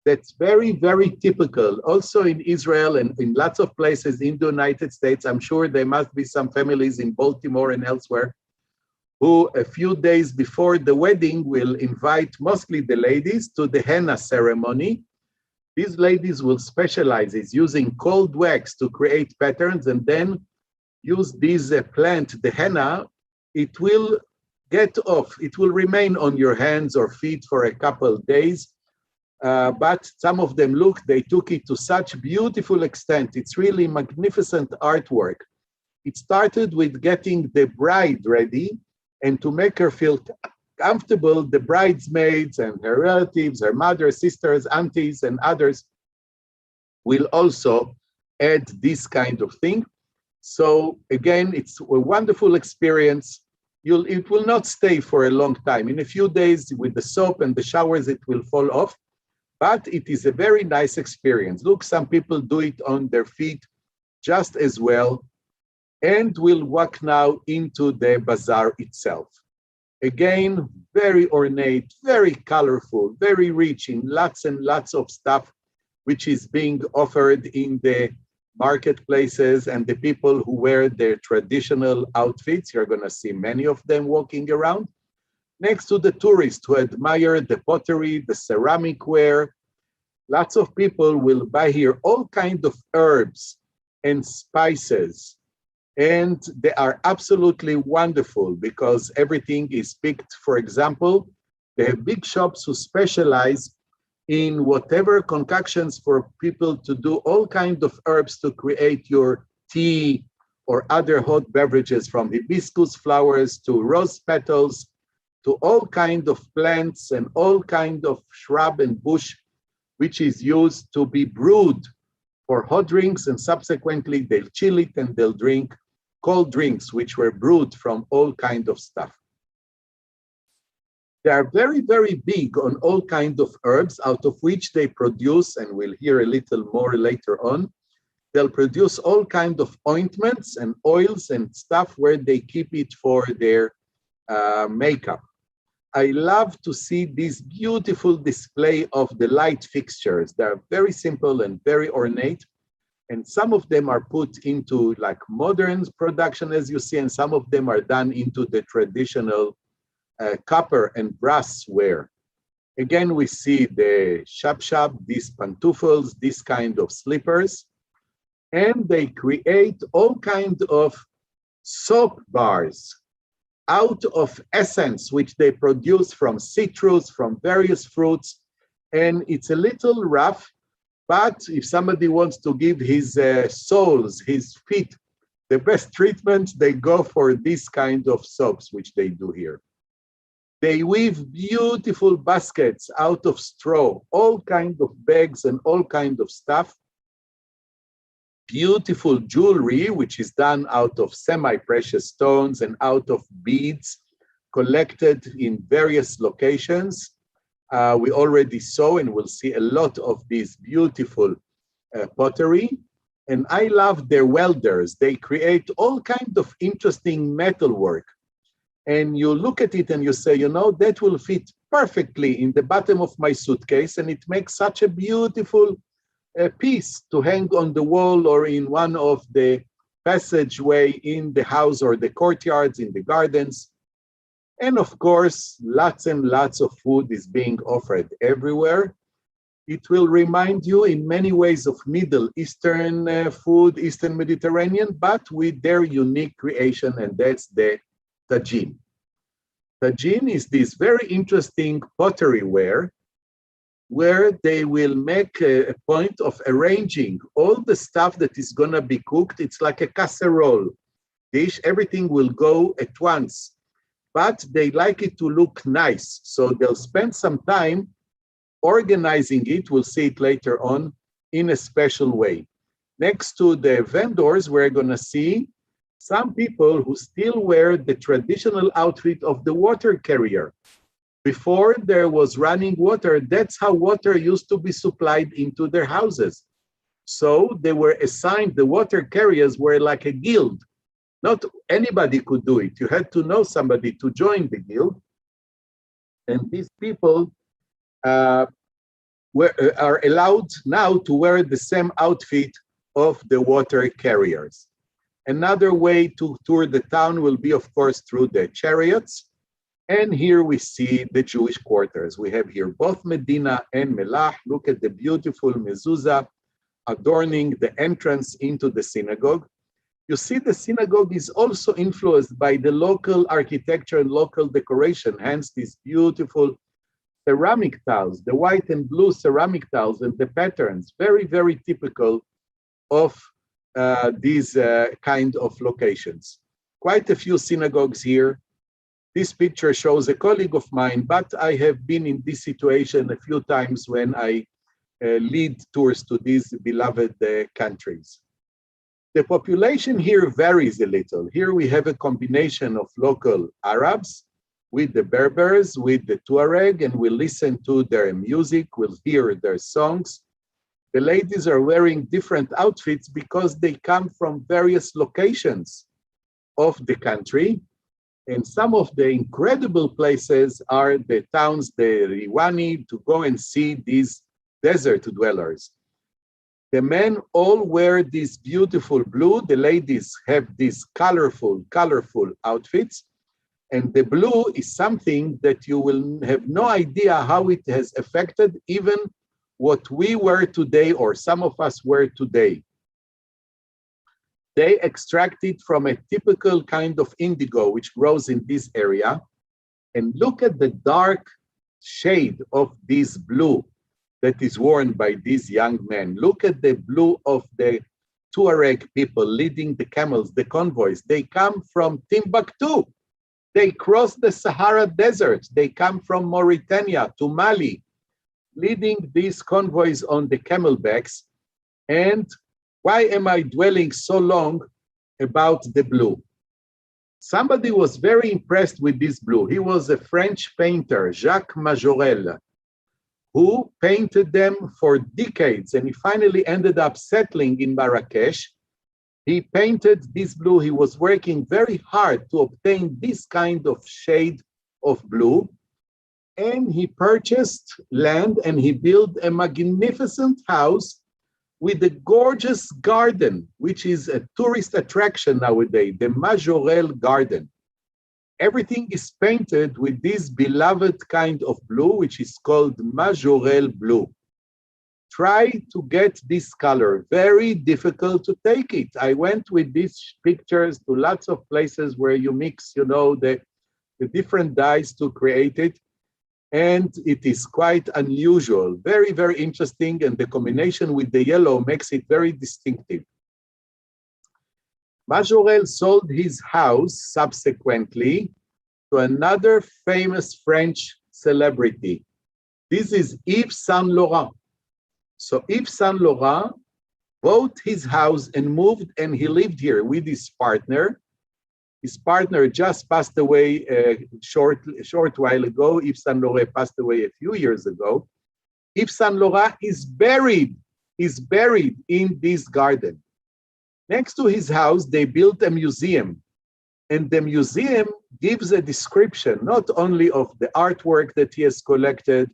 That's very, very typical. Also in Israel and in lots of places in the United States, I'm sure there must be some families in Baltimore and elsewhere who a few days before the wedding will invite mostly the ladies to the henna ceremony. These ladies will specialize in using cold wax to create patterns and then use this plant, the henna. It will get off. It will remain on your hands or feet for a couple of days. But some of them, look, they took it to such beautiful extent. It's really magnificent artwork. It started with getting the bride ready, and to make her feel comfortable, the bridesmaids and her relatives, her mother, sisters, aunties, and others will also add this kind of thing. So again, it's a wonderful experience. It will not stay for a long time. In a few days with the soap and the showers, it will fall off, but it is a very nice experience. Look, some people do it on their feet just as well. And we'll walk now into the bazaar itself. Again, very ornate, very colorful, very rich in lots and lots of stuff, which is being offered in the marketplaces, and the people who wear their traditional outfits. You're going to see many of them walking around. Next to the tourists who admire the pottery, the ceramic ware, lots of people will buy here all kinds of herbs and spices. And they are absolutely wonderful because everything is picked. For example, they have big shops who specialize in whatever concoctions for people to do all kinds of herbs to create your tea or other hot beverages, from hibiscus flowers to rose petals to all kinds of plants and all kinds of shrub and bush, which is used to be brewed for hot drinks, and subsequently they'll chill it and they'll drink cold drinks, which were brewed from all kinds of stuff. They are very, very big on all kinds of herbs, out of which they produce, and we'll hear a little more later on, they'll produce all kinds of ointments and oils and stuff where they keep it for their makeup. I love to see this beautiful display of the light fixtures. They're very simple and very ornate. And some of them are put into like modern production, as you see, and some of them are done into the traditional copper and brass ware. Again, we see the shap-shap, these pantoufles, this kind of slippers, and they create all kinds of soap bars out of essence, which they produce from citrus, from various fruits, and it's a little rough. But if somebody wants to give his soles, his feet, the best treatment, they go for this kind of soaps, which they do here. They weave beautiful baskets out of straw, all kinds of bags and all kinds of stuff. Beautiful jewelry, which is done out of semi-precious stones and out of beads collected in various locations. We already saw and will see a lot of this beautiful pottery. And I love their welders. They create all kinds of interesting metalwork. And you look at it and you say, you know, that will fit perfectly in the bottom of my suitcase. And it makes such a beautiful piece to hang on the wall or in one of the passageway in the house or the courtyards, in the gardens. And of course, lots and lots of food is being offered everywhere. It will remind you in many ways of Middle Eastern food, Eastern Mediterranean, but with their unique creation, and that's the tagine. Tagine is this very interesting pottery ware where they will make a point of arranging all the stuff that is going to be cooked. It's like a casserole dish. Everything will go at once, but they like it to look nice. So they'll spend some time organizing it. We'll see it later on in a special way. Next to the vendors, we're going to see some people who still wear the traditional outfit of the water carrier. Before there was running water, that's how water used to be supplied into their houses. So they were assigned, the water carriers were like a guild. Not anybody could do it. You had to know somebody to join the guild. And these people are allowed now to wear the same outfit of the water carriers. Another way to tour the town will be, of course, through the chariots. And here we see the Jewish quarters. We have here both Medina and Melah. Look at the beautiful mezuzah adorning the entrance into the synagogue. You see the synagogue is also influenced by the local architecture and local decoration, hence these beautiful ceramic tiles, the white and blue ceramic tiles and the patterns, very, very typical of these kind of locations. Quite a few synagogues here. This picture shows a colleague of mine, but I have been in this situation a few times when I lead tours to these beloved countries. The population here varies a little. Here we have a combination of local Arabs with the Berbers, with the Tuareg, and we'll listen to their music, we'll hear their songs. The ladies are wearing different outfits because they come from various locations of the country. And some of the incredible places are the towns, the Riwani, to go and see these desert dwellers. The men all wear this beautiful blue. The ladies have these colorful outfits. And the blue is something that you will have no idea how it has affected even what we wear today, or some of us wear today. They extract it from a typical kind of indigo which grows in this area. And look at the dark shade of this blue that is worn by these young men. Look at the blue of the Tuareg people leading the camels, the convoys. They come from Timbuktu. They cross the Sahara Desert. They come from Mauritania to Mali, leading these convoys on the camelbacks. And why am I dwelling so long about the blue? Somebody was very impressed with this blue. He was a French painter, Jacques Majorel, who painted them for decades, and he finally ended up settling in Marrakesh. He painted this blue. He was working very hard to obtain this kind of shade of blue, and he purchased land and he built a magnificent house with a gorgeous garden, which is a tourist attraction nowadays, the Majorel Garden. Everything is painted with this beloved kind of blue, which is called Majorel blue. Try to get this color, very difficult to take it. I went with these pictures to lots of places where you mix, the different dyes to create it. And it is quite unusual, very, very interesting. And the combination with the yellow makes it very distinctive. Majorel sold his house subsequently to another famous French celebrity. This is Yves Saint Laurent. So Yves Saint Laurent bought his house and moved, and he lived here with his partner. His partner just passed away a short while ago. Yves Saint Laurent passed away a few years ago. Yves Saint Laurent is buried in this garden. Next to his house, they built a museum. And the museum gives a description not only of the artwork that he has collected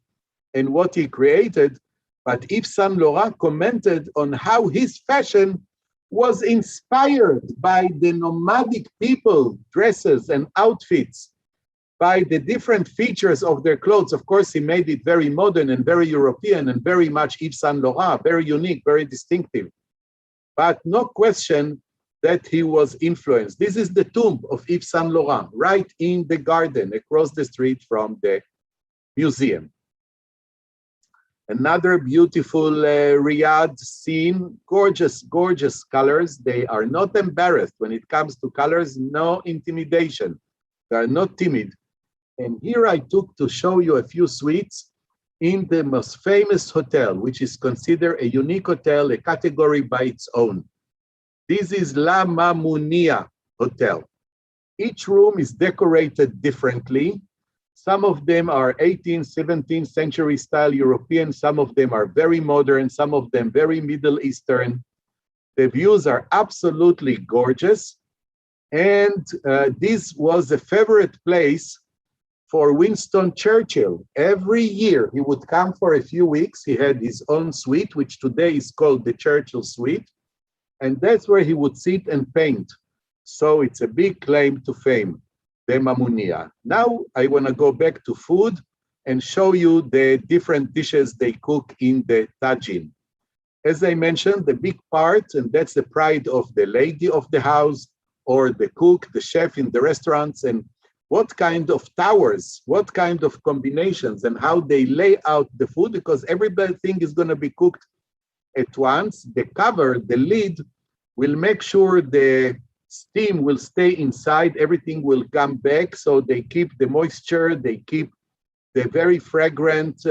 and what he created, but Yves Saint Laurent commented on how his fashion was inspired by the nomadic people, dresses and outfits, by the different features of their clothes. Of course, he made it very modern and very European and very much Yves Saint Laurent, very unique, very distinctive. But no question that he was influenced. This is the tomb of Yves Saint Laurent, right in the garden across the street from the museum. Another beautiful Riyadh scene, gorgeous, gorgeous colors. They are not embarrassed when it comes to colors, no intimidation. They are not timid. And here I took to show you a few suites in the most famous hotel, which is considered a unique hotel, a category by its own. This is La Mamounia Hotel. Each room is decorated differently. Some of them are 18th, 17th century style European. Some of them are very modern. Some of them very Middle Eastern. The views are absolutely gorgeous. And this was a favorite place for Winston Churchill. Every year he would come for a few weeks. He had his own suite, which today is called the Churchill Suite. And that's where he would sit and paint. So it's a big claim to fame, the Mamounia. Now I want to go back to food and show you the different dishes they cook in the tagine. As I mentioned, the big part, and that's the pride of the lady of the house or the cook, the chef in the restaurants, and what kind of towers, what kind of combinations, and how they lay out the food, because everything is going to be cooked at once. The cover, the lid, will make sure the steam will stay inside, everything will come back, so they keep the moisture, they keep the very fragrant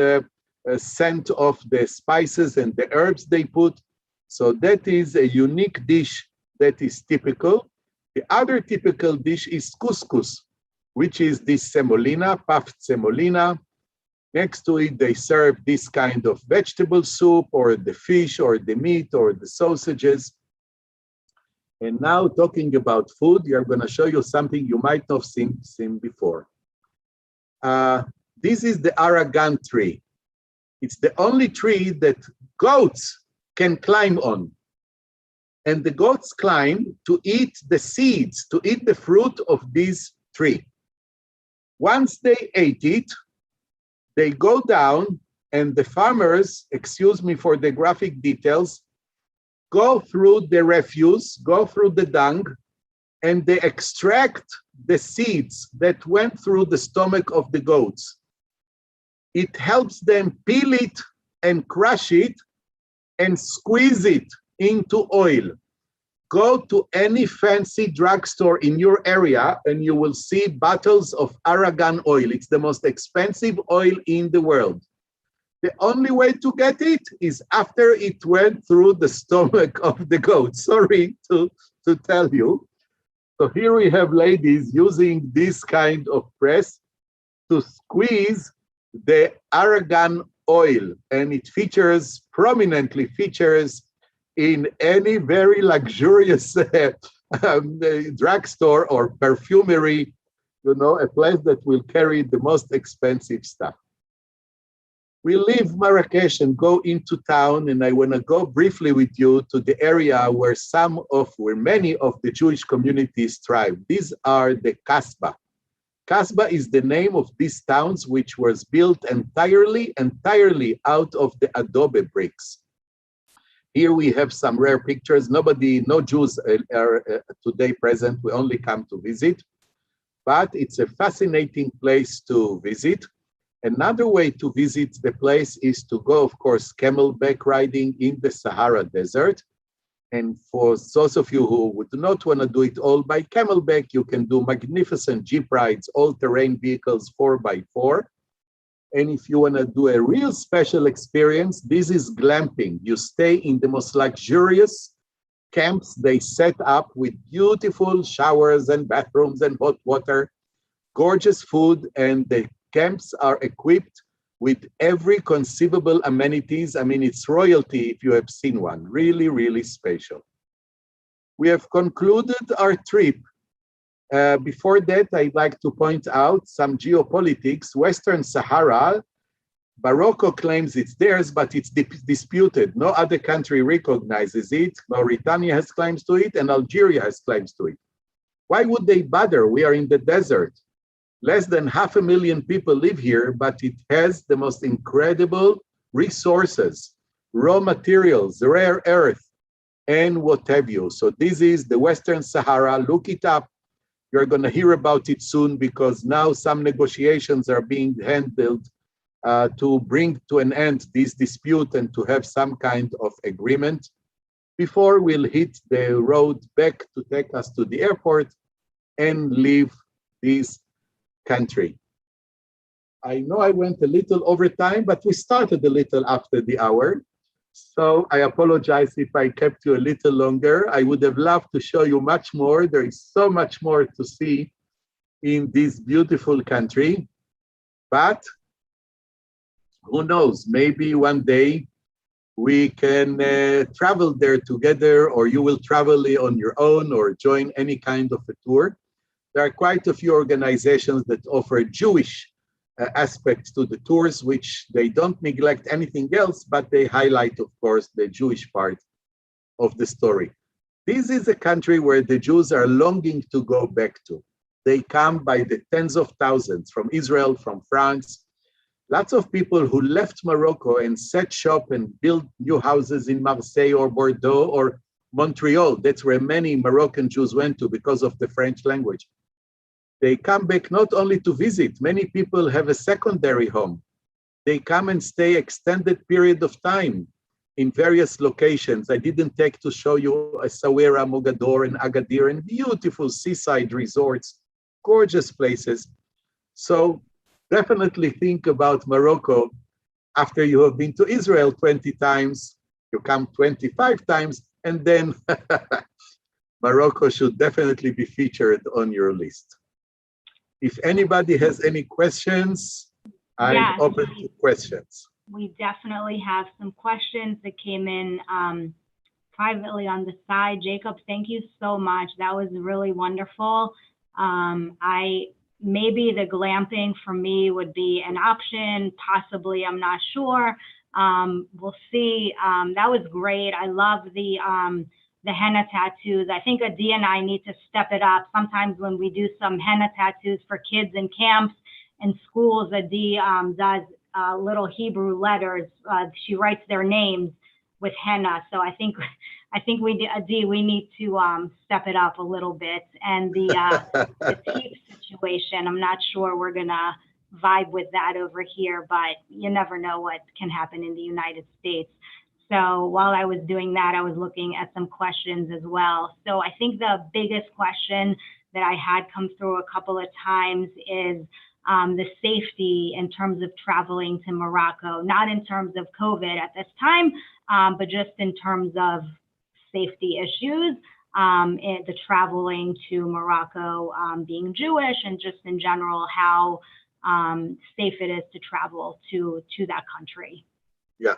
scent of the spices and the herbs they put. So that is a unique dish that is typical. The other typical dish is couscous, which is this semolina, puffed semolina. Next to it, they serve this kind of vegetable soup or the fish or the meat or the sausages. And now talking about food, you're going to show you something you might not have seen before. This is the Aragan tree. It's the only tree that goats can climb on. And the goats climb to eat the seeds, to eat the fruit of this tree. Once they ate it, they go down and the farmers, excuse me for the graphic details, go through the refuse, go through the dung, and they extract the seeds that went through the stomach of the goats. It helps them peel it and crush it and squeeze it into oil. Go to any fancy drugstore in your area and you will see bottles of Aragan oil. It's the most expensive oil in the world. The only way to get it is after it went through the stomach of the goat. Sorry to tell you. So here we have ladies using this kind of press to squeeze the Aragan oil, and it prominently features in any very luxurious drugstore or perfumery, a place that will carry the most expensive stuff. We leave Marrakesh and go into town, and I want to go briefly with you to the area where many of the Jewish communities thrive. These are the Casbah. Casbah is the name of these towns, which was built entirely out of the adobe bricks. Here we have some rare pictures. No Jews are today present. We only come to visit, but it's a fascinating place to visit. Another way to visit the place is to go, of course, camelback riding in the Sahara Desert. And for those of you who would not want to do it all by camelback, you can do magnificent jeep rides, all-terrain vehicles, 4x4. And if you want to do a real special experience, this is glamping. You stay in the most luxurious camps they set up with beautiful showers and bathrooms and hot water, gorgeous food, and the camps are equipped with every conceivable amenities. I mean, it's royalty if you have seen one. Really, really special. We have concluded our trip. Before that, I'd like to point out some geopolitics. Western Sahara Morocco claims it's theirs, but it's disputed. No other country recognizes it. Mauritania has claims to it, and Algeria has claims to it. Why would they bother? We are in the desert. Less than 500,000 people live here, but it has the most incredible resources, raw materials, rare earth, and what have you. So this is the Western Sahara. Look it up. You're going to hear about it soon, because now some negotiations are being handled to bring to an end this dispute and to have some kind of agreement before we'll hit the road back to take us to the airport and leave this country. I know I went a little over time, but we started a little after the hour. So I apologize if I kept you a little longer. I would have loved to show you much more. There is so much more to see in this beautiful country. But who knows, maybe one day we can travel there together, or you will travel on your own or join any kind of a tour. There are quite a few organizations that offer Jewish aspects to the tours, which they don't neglect anything else, but they highlight, of course, the Jewish part of the story. This is a country where the Jews are longing to go back to. They come by the tens of thousands from Israel, from France. Lots of people who left Morocco and set shop and built new houses in Marseille or Bordeaux or Montreal. That's where many Moroccan Jews went to because of the French language. They come back not only to visit. Many people have a secondary home. They come and stay extended period of time in various locations. I didn't take to show you Essaouira, Mogador, and Agadir, and beautiful seaside resorts, gorgeous places. So definitely think about Morocco. After you have been to Israel 20 times, you come 25 times, and then Morocco should definitely be featured on your list. If anybody has any questions, I'm open to questions. We definitely have some questions that came in privately on the side. Jacob, thank you so much. That was really wonderful. Maybe the glamping for me would be an option, possibly, I'm not sure. We'll see. That was great. I love the henna tattoos. I think Adi and I need to step it up. Sometimes when we do some henna tattoos for kids in camps and schools, Adi does little Hebrew letters. She writes their names with henna. So I think we need to step it up a little bit. And the teeth situation, I'm not sure we're gonna vibe with that over here, but you never know what can happen in the United States. So while I was doing that, I was looking at some questions as well. So I think the biggest question that I had come through a couple of times is the safety in terms of traveling to Morocco, not in terms of COVID at this time, but just in terms of safety issues, the traveling to Morocco, being Jewish, and just in general, how safe it is to travel to that country. Yeah,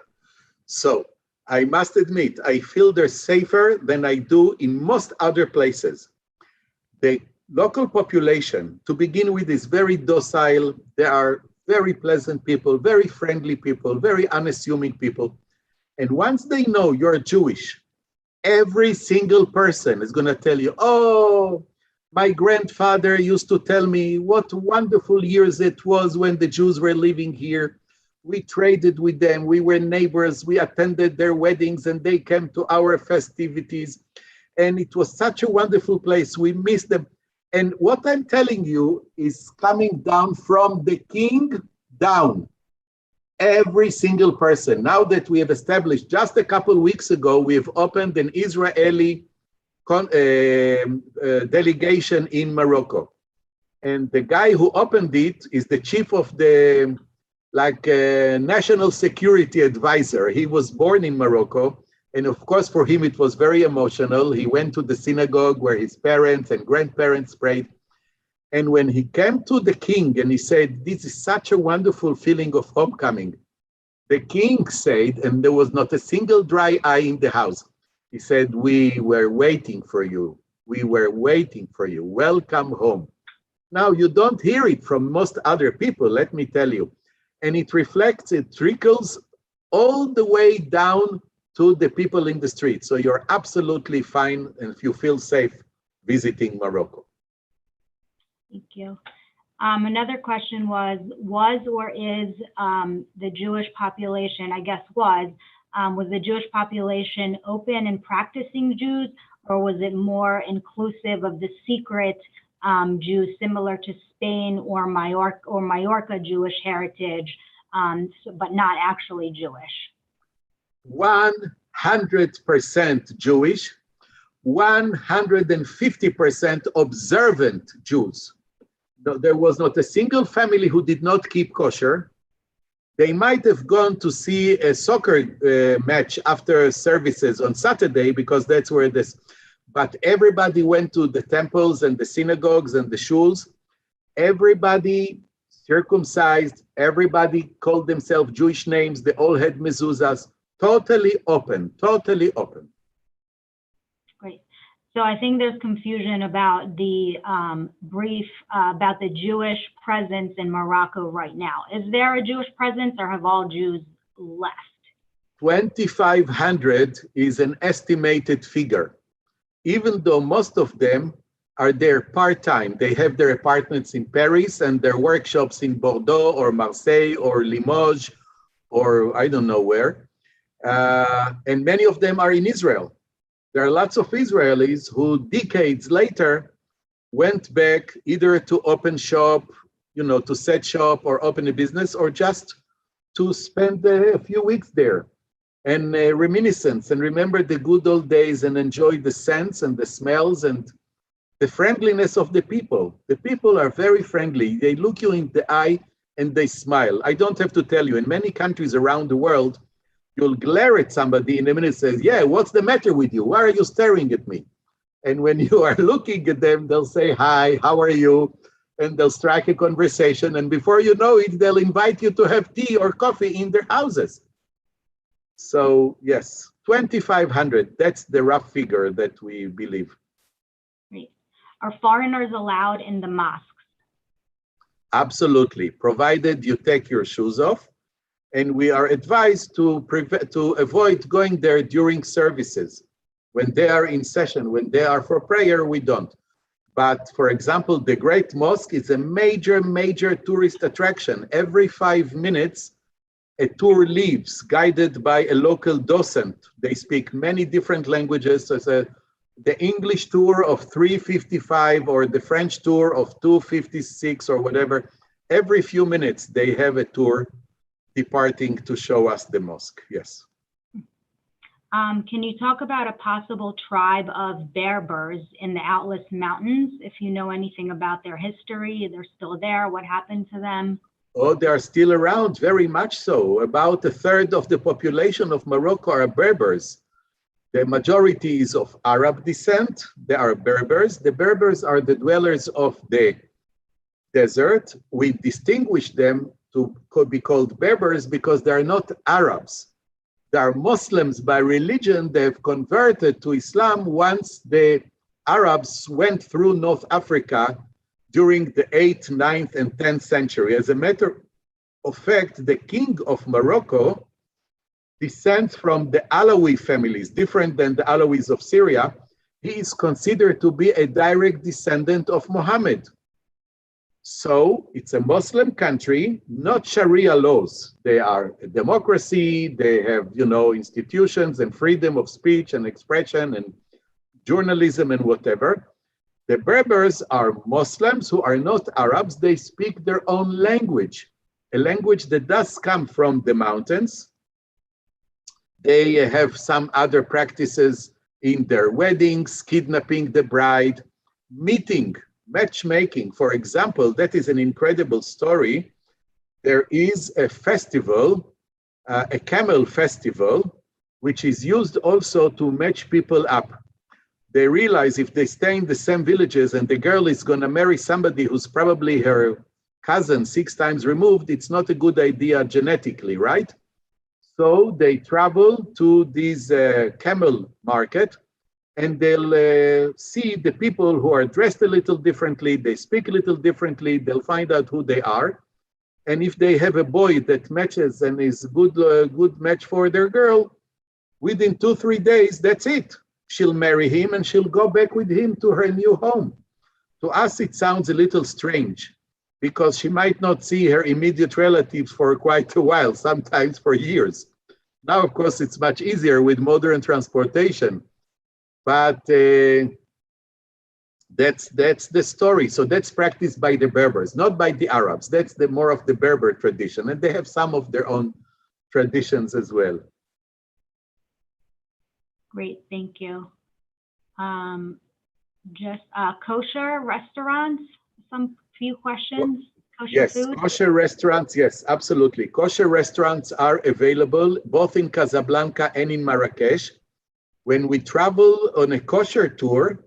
so I must admit, I feel they're safer than I do in most other places. The local population, to begin with, is very docile. They are very pleasant people, very friendly people, very unassuming people. And once they know you're Jewish, every single person is going to tell you, oh, my grandfather used to tell me what wonderful years it was when the Jews were living here. We traded with them, we were neighbors, we attended their weddings, and they came to our festivities. And it was such a wonderful place, we missed them. And what I'm telling you is coming down from the king down. Every single person. Now that we have established, just a couple of weeks ago, we have opened an Israeli delegation in Morocco. And the guy who opened it is the chief of the national security advisor. He was born in Morocco. And of course, for him, it was very emotional. He went to the synagogue where his parents and grandparents prayed. And when he came to the king and he said, this is such a wonderful feeling of homecoming, the king said, and there was not a single dry eye in the house, he said, we were waiting for you. We were waiting for you. Welcome home. Now, you don't hear it from most other people, let me tell you. and it reflects, it trickles all the way down to the people in the street. So you're absolutely fine and you feel safe visiting Morocco. Thank you. Another question was or is the Jewish population, I guess was the Jewish population open and practicing Jews, or was it more inclusive of the secret Jews similar to Spain or Mallorca Jewish heritage, but not actually Jewish? 100% Jewish, 150% observant Jews. No, there was not a single family who did not keep kosher. They might have gone to see a soccer match after services on Saturday because that's where this, but everybody went to the temples and the synagogues and the shuls. Everybody circumcised, everybody called themselves Jewish names. They all had mezuzahs, totally open, totally open. Great. So I think there's confusion about the brief about the Jewish presence in Morocco right now. Is there a Jewish presence or have all Jews left? 2,500 is an estimated figure, even though most of them are there part-time. They have their apartments in Paris and their workshops in Bordeaux or Marseille or Limoges or I don't know where. And many of them are in Israel. There are lots of Israelis who decades later went back either to open shop, to set shop or open a business, or just to spend a few weeks there and reminiscence and remember the good old days and enjoy the scents and the smells and the friendliness of the people. The people are very friendly. They look you in the eye and they smile. I don't have to tell you, in many countries around the world, you'll glare at somebody in a minute and says, yeah, what's the matter with you? Why are you staring at me? And when you are looking at them, they'll say, hi, how are you? And they'll strike a conversation. And before you know it, they'll invite you to have tea or coffee in their houses. So yes, 2,500, that's the rough figure that we believe. Great. Are foreigners allowed in the mosques? Absolutely, provided you take your shoes off. And we are advised to avoid going there during services. When they are in session, when they are for prayer, we don't. But for example, the Great Mosque is a major, major tourist attraction. Every 5 minutes, a tour leaves, guided by a local docent. They speak many different languages. So the English tour of 355 or the French tour of 256 or whatever. Every few minutes, they have a tour departing to show us the mosque, yes. Can you talk about a possible tribe of Berbers in the Atlas Mountains? If you know anything about their history, they're still there, what happened to them? Oh, they are still around, very much so. About a third of the population of Morocco are Berbers. The majority is of Arab descent. They are Berbers. The Berbers are the dwellers of the desert. We distinguish them to be called Berbers because they are not Arabs. They are Muslims by religion. They've converted to Islam once the Arabs went through North Africa during the 8th, 9th, and 10th century. As a matter of fact, the king of Morocco descends from the Alawi families, different than the Alawis of Syria. He is considered to be a direct descendant of Muhammad. So it's a Muslim country, not Sharia laws. They are a democracy. They have, institutions and freedom of speech and expression and journalism and whatever. The Berbers are Muslims who are not Arabs. They speak their own language, a language that does come from the mountains. They have some other practices in their weddings, kidnapping the bride, matchmaking, for example. That is an incredible story. There is a festival, a camel festival, which is used also to match people up. They realize if they stay in the same villages and the girl is going to marry somebody who's probably her cousin 6 times removed, it's not a good idea genetically, right? So they travel to this camel market, and they'll see the people who are dressed a little differently, they speak a little differently, they'll find out who they are. And if they have a boy that matches and is good match for their girl, within 2-3 days, that's it. She'll marry him and she'll go back with him to her new home. To us, it sounds a little strange because she might not see her immediate relatives for quite a while, sometimes for years. Now, of course, it's much easier with modern transportation, but that's the story. So that's practiced by the Berbers, not by the Arabs. That's the more of the Berber tradition, and they have some of their own traditions as well. Great, thank you. Just kosher restaurants, some few questions. Kosher Yes, food? kosher restaurants, yes, absolutely. Kosher restaurants are available both in Casablanca and in Marrakesh. When we travel on a kosher tour,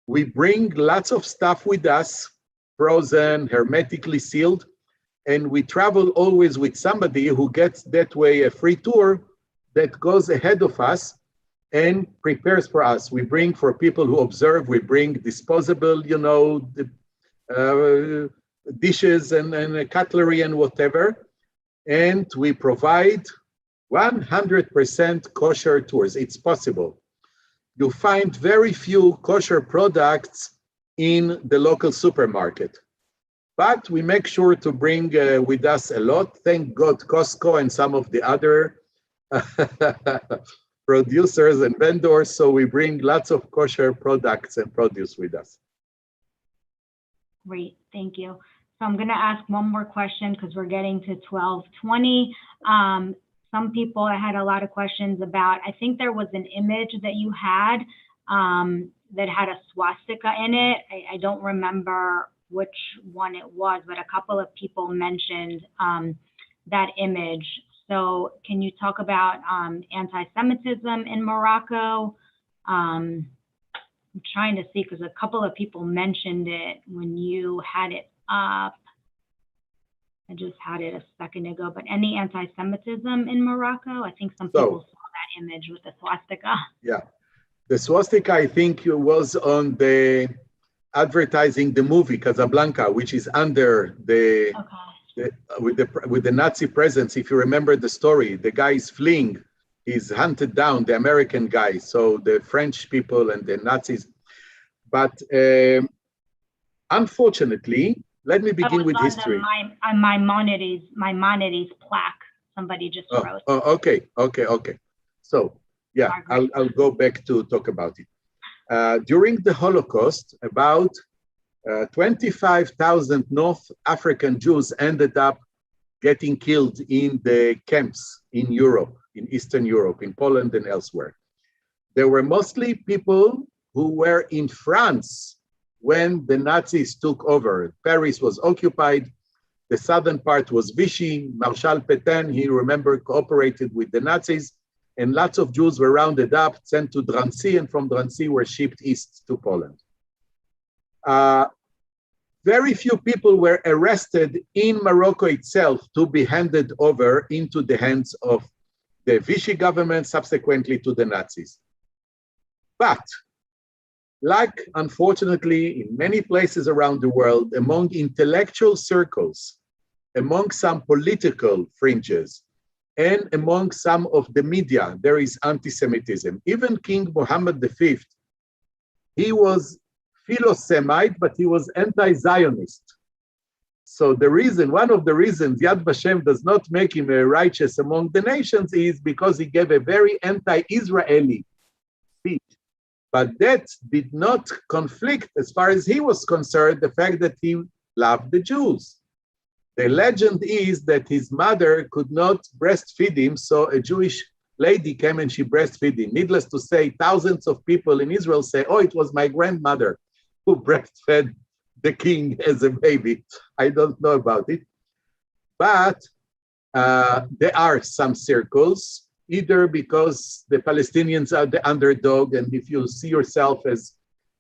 we bring lots of stuff with us, frozen, hermetically sealed, and we travel always with somebody who gets that way a free tour that goes ahead of us and prepares for us. We bring, for people who observe, we bring disposable, dishes and cutlery and whatever, and we provide 100% kosher tours. It's possible. You find very few kosher products in the local supermarket, but we make sure to bring with us a lot. Thank God, Costco and some of the other producers and vendors, so we bring lots of kosher products and produce with us. Great, thank you. So I'm going to ask one more question because we're getting to 12:20. Some people, I had a lot of questions about, I think there was an image that you had that had a swastika in it. I don't remember which one it was, but a couple of people mentioned that image. So can you talk about anti-Semitism in Morocco? I'm trying to see because a couple of people mentioned it when you had it up. I just had it a second ago, but any anti-Semitism in Morocco? I think some people saw that image with the swastika. Yeah, the swastika, I think, was on the advertising the movie Casablanca, which is under the, with the Nazi presence. If you remember the story, the guy is fleeing, he's hunted down, the American guy, so the French people and the Nazis. But unfortunately, let me begin with history. Maimonides plaque. Somebody just wrote. Oh, okay. So, yeah, I'll go back to talk about it. During the Holocaust, about 25,000 North African Jews ended up getting killed in the camps in Europe, in Eastern Europe, in Poland and elsewhere. There were mostly people who were in France when the Nazis took over. Paris was occupied. The southern part was Vichy. Marshal Pétain, he remember, cooperated with the Nazis, and lots of Jews were rounded up, sent to Drancy, and from Drancy were shipped east to Poland. Very few people were arrested in Morocco itself to be handed over into the hands of the Vichy government, subsequently to the Nazis. But like, unfortunately, in many places around the world, among intellectual circles, among some political fringes, and among some of the media, there is anti-Semitism. Even King Mohammed V, he was Philo-Semite, but he was anti-Zionist. So the reason, one of the reasons Yad Vashem does not make him a righteous among the nations is because he gave a very anti-Israeli speech. But that did not conflict, as far as he was concerned, the fact that he loved the Jews. The legend is that his mother could not breastfeed him, so a Jewish lady came and she breastfed him. Needless to say, thousands of people in Israel say, oh, it was my grandmother who breastfed the king as a baby. I don't know about it. But there are some circles, either because the Palestinians are the underdog, and if you see yourself as,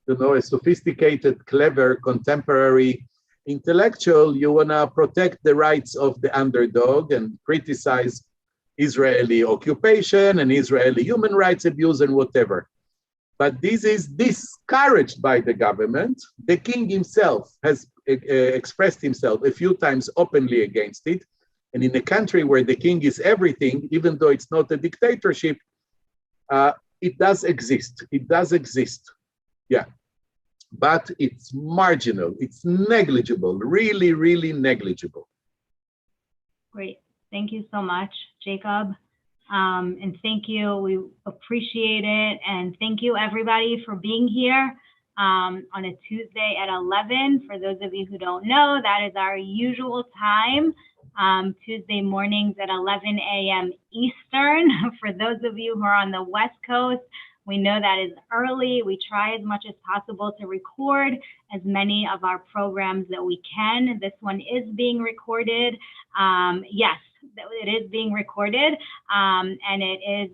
a sophisticated, clever, contemporary intellectual, you want to protect the rights of the underdog and criticize Israeli occupation and Israeli human rights abuse and whatever. But this is discouraged by the government. The king himself has expressed himself a few times openly against it. And in a country where the king is everything, even though it's not a dictatorship, it does exist. It does exist. Yeah. But it's marginal. It's negligible. Really, really negligible. Great. Thank you so much, Jacob. And thank you. We appreciate it. And thank you, everybody, for being here on a Tuesday at 11. For those of you who don't know, that is our usual time, Tuesday mornings at 11 a.m. Eastern. For those of you who are on the West Coast, we know that is early. We try as much as possible to record as many of our programs that we can. This one is being recorded. Yes, it is being recorded, and it is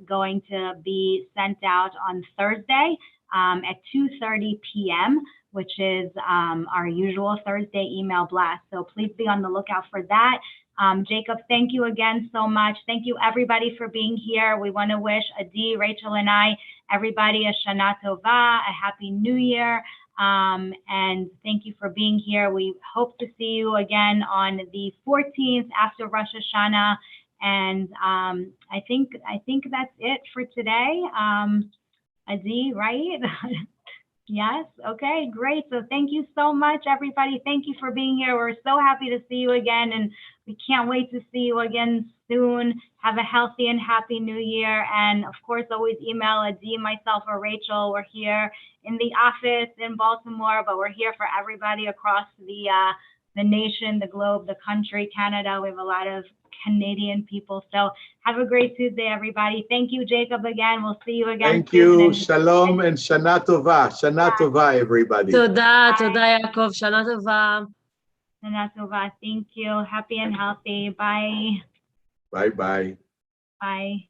going to be sent out on Thursday at 2:30 p.m., which is our usual Thursday email blast. So please be on the lookout for that. Jacob, thank you again so much. Thank you, everybody, for being here. We want to wish Adi, Rachel, and I, everybody, a Shana Tova, a Happy New Year. And thank you for being here. We hope to see you again on the 14th after Rosh Hashanah. And I think that's it for today. Adi, right? Yes. Okay, great. So thank you so much, everybody. Thank you for being here. We're so happy to see you again, and we can't wait to see you again soon. Have a healthy and happy new year. And of course, always email Adi, myself, or Rachel. We're here in the office in Baltimore, but we're here for everybody across the nation, the globe, the country, Canada. We have a lot of Canadian people. So have a great Tuesday, everybody. Thank you, Jacob, again. We'll see you again. Thank you. Shalom and Shana Tova. Shana Tova, everybody. תודה, תודה יעקב, שנה טובה. Shana Tova. Thank you. Happy and healthy. Bye. Bye-bye. Bye.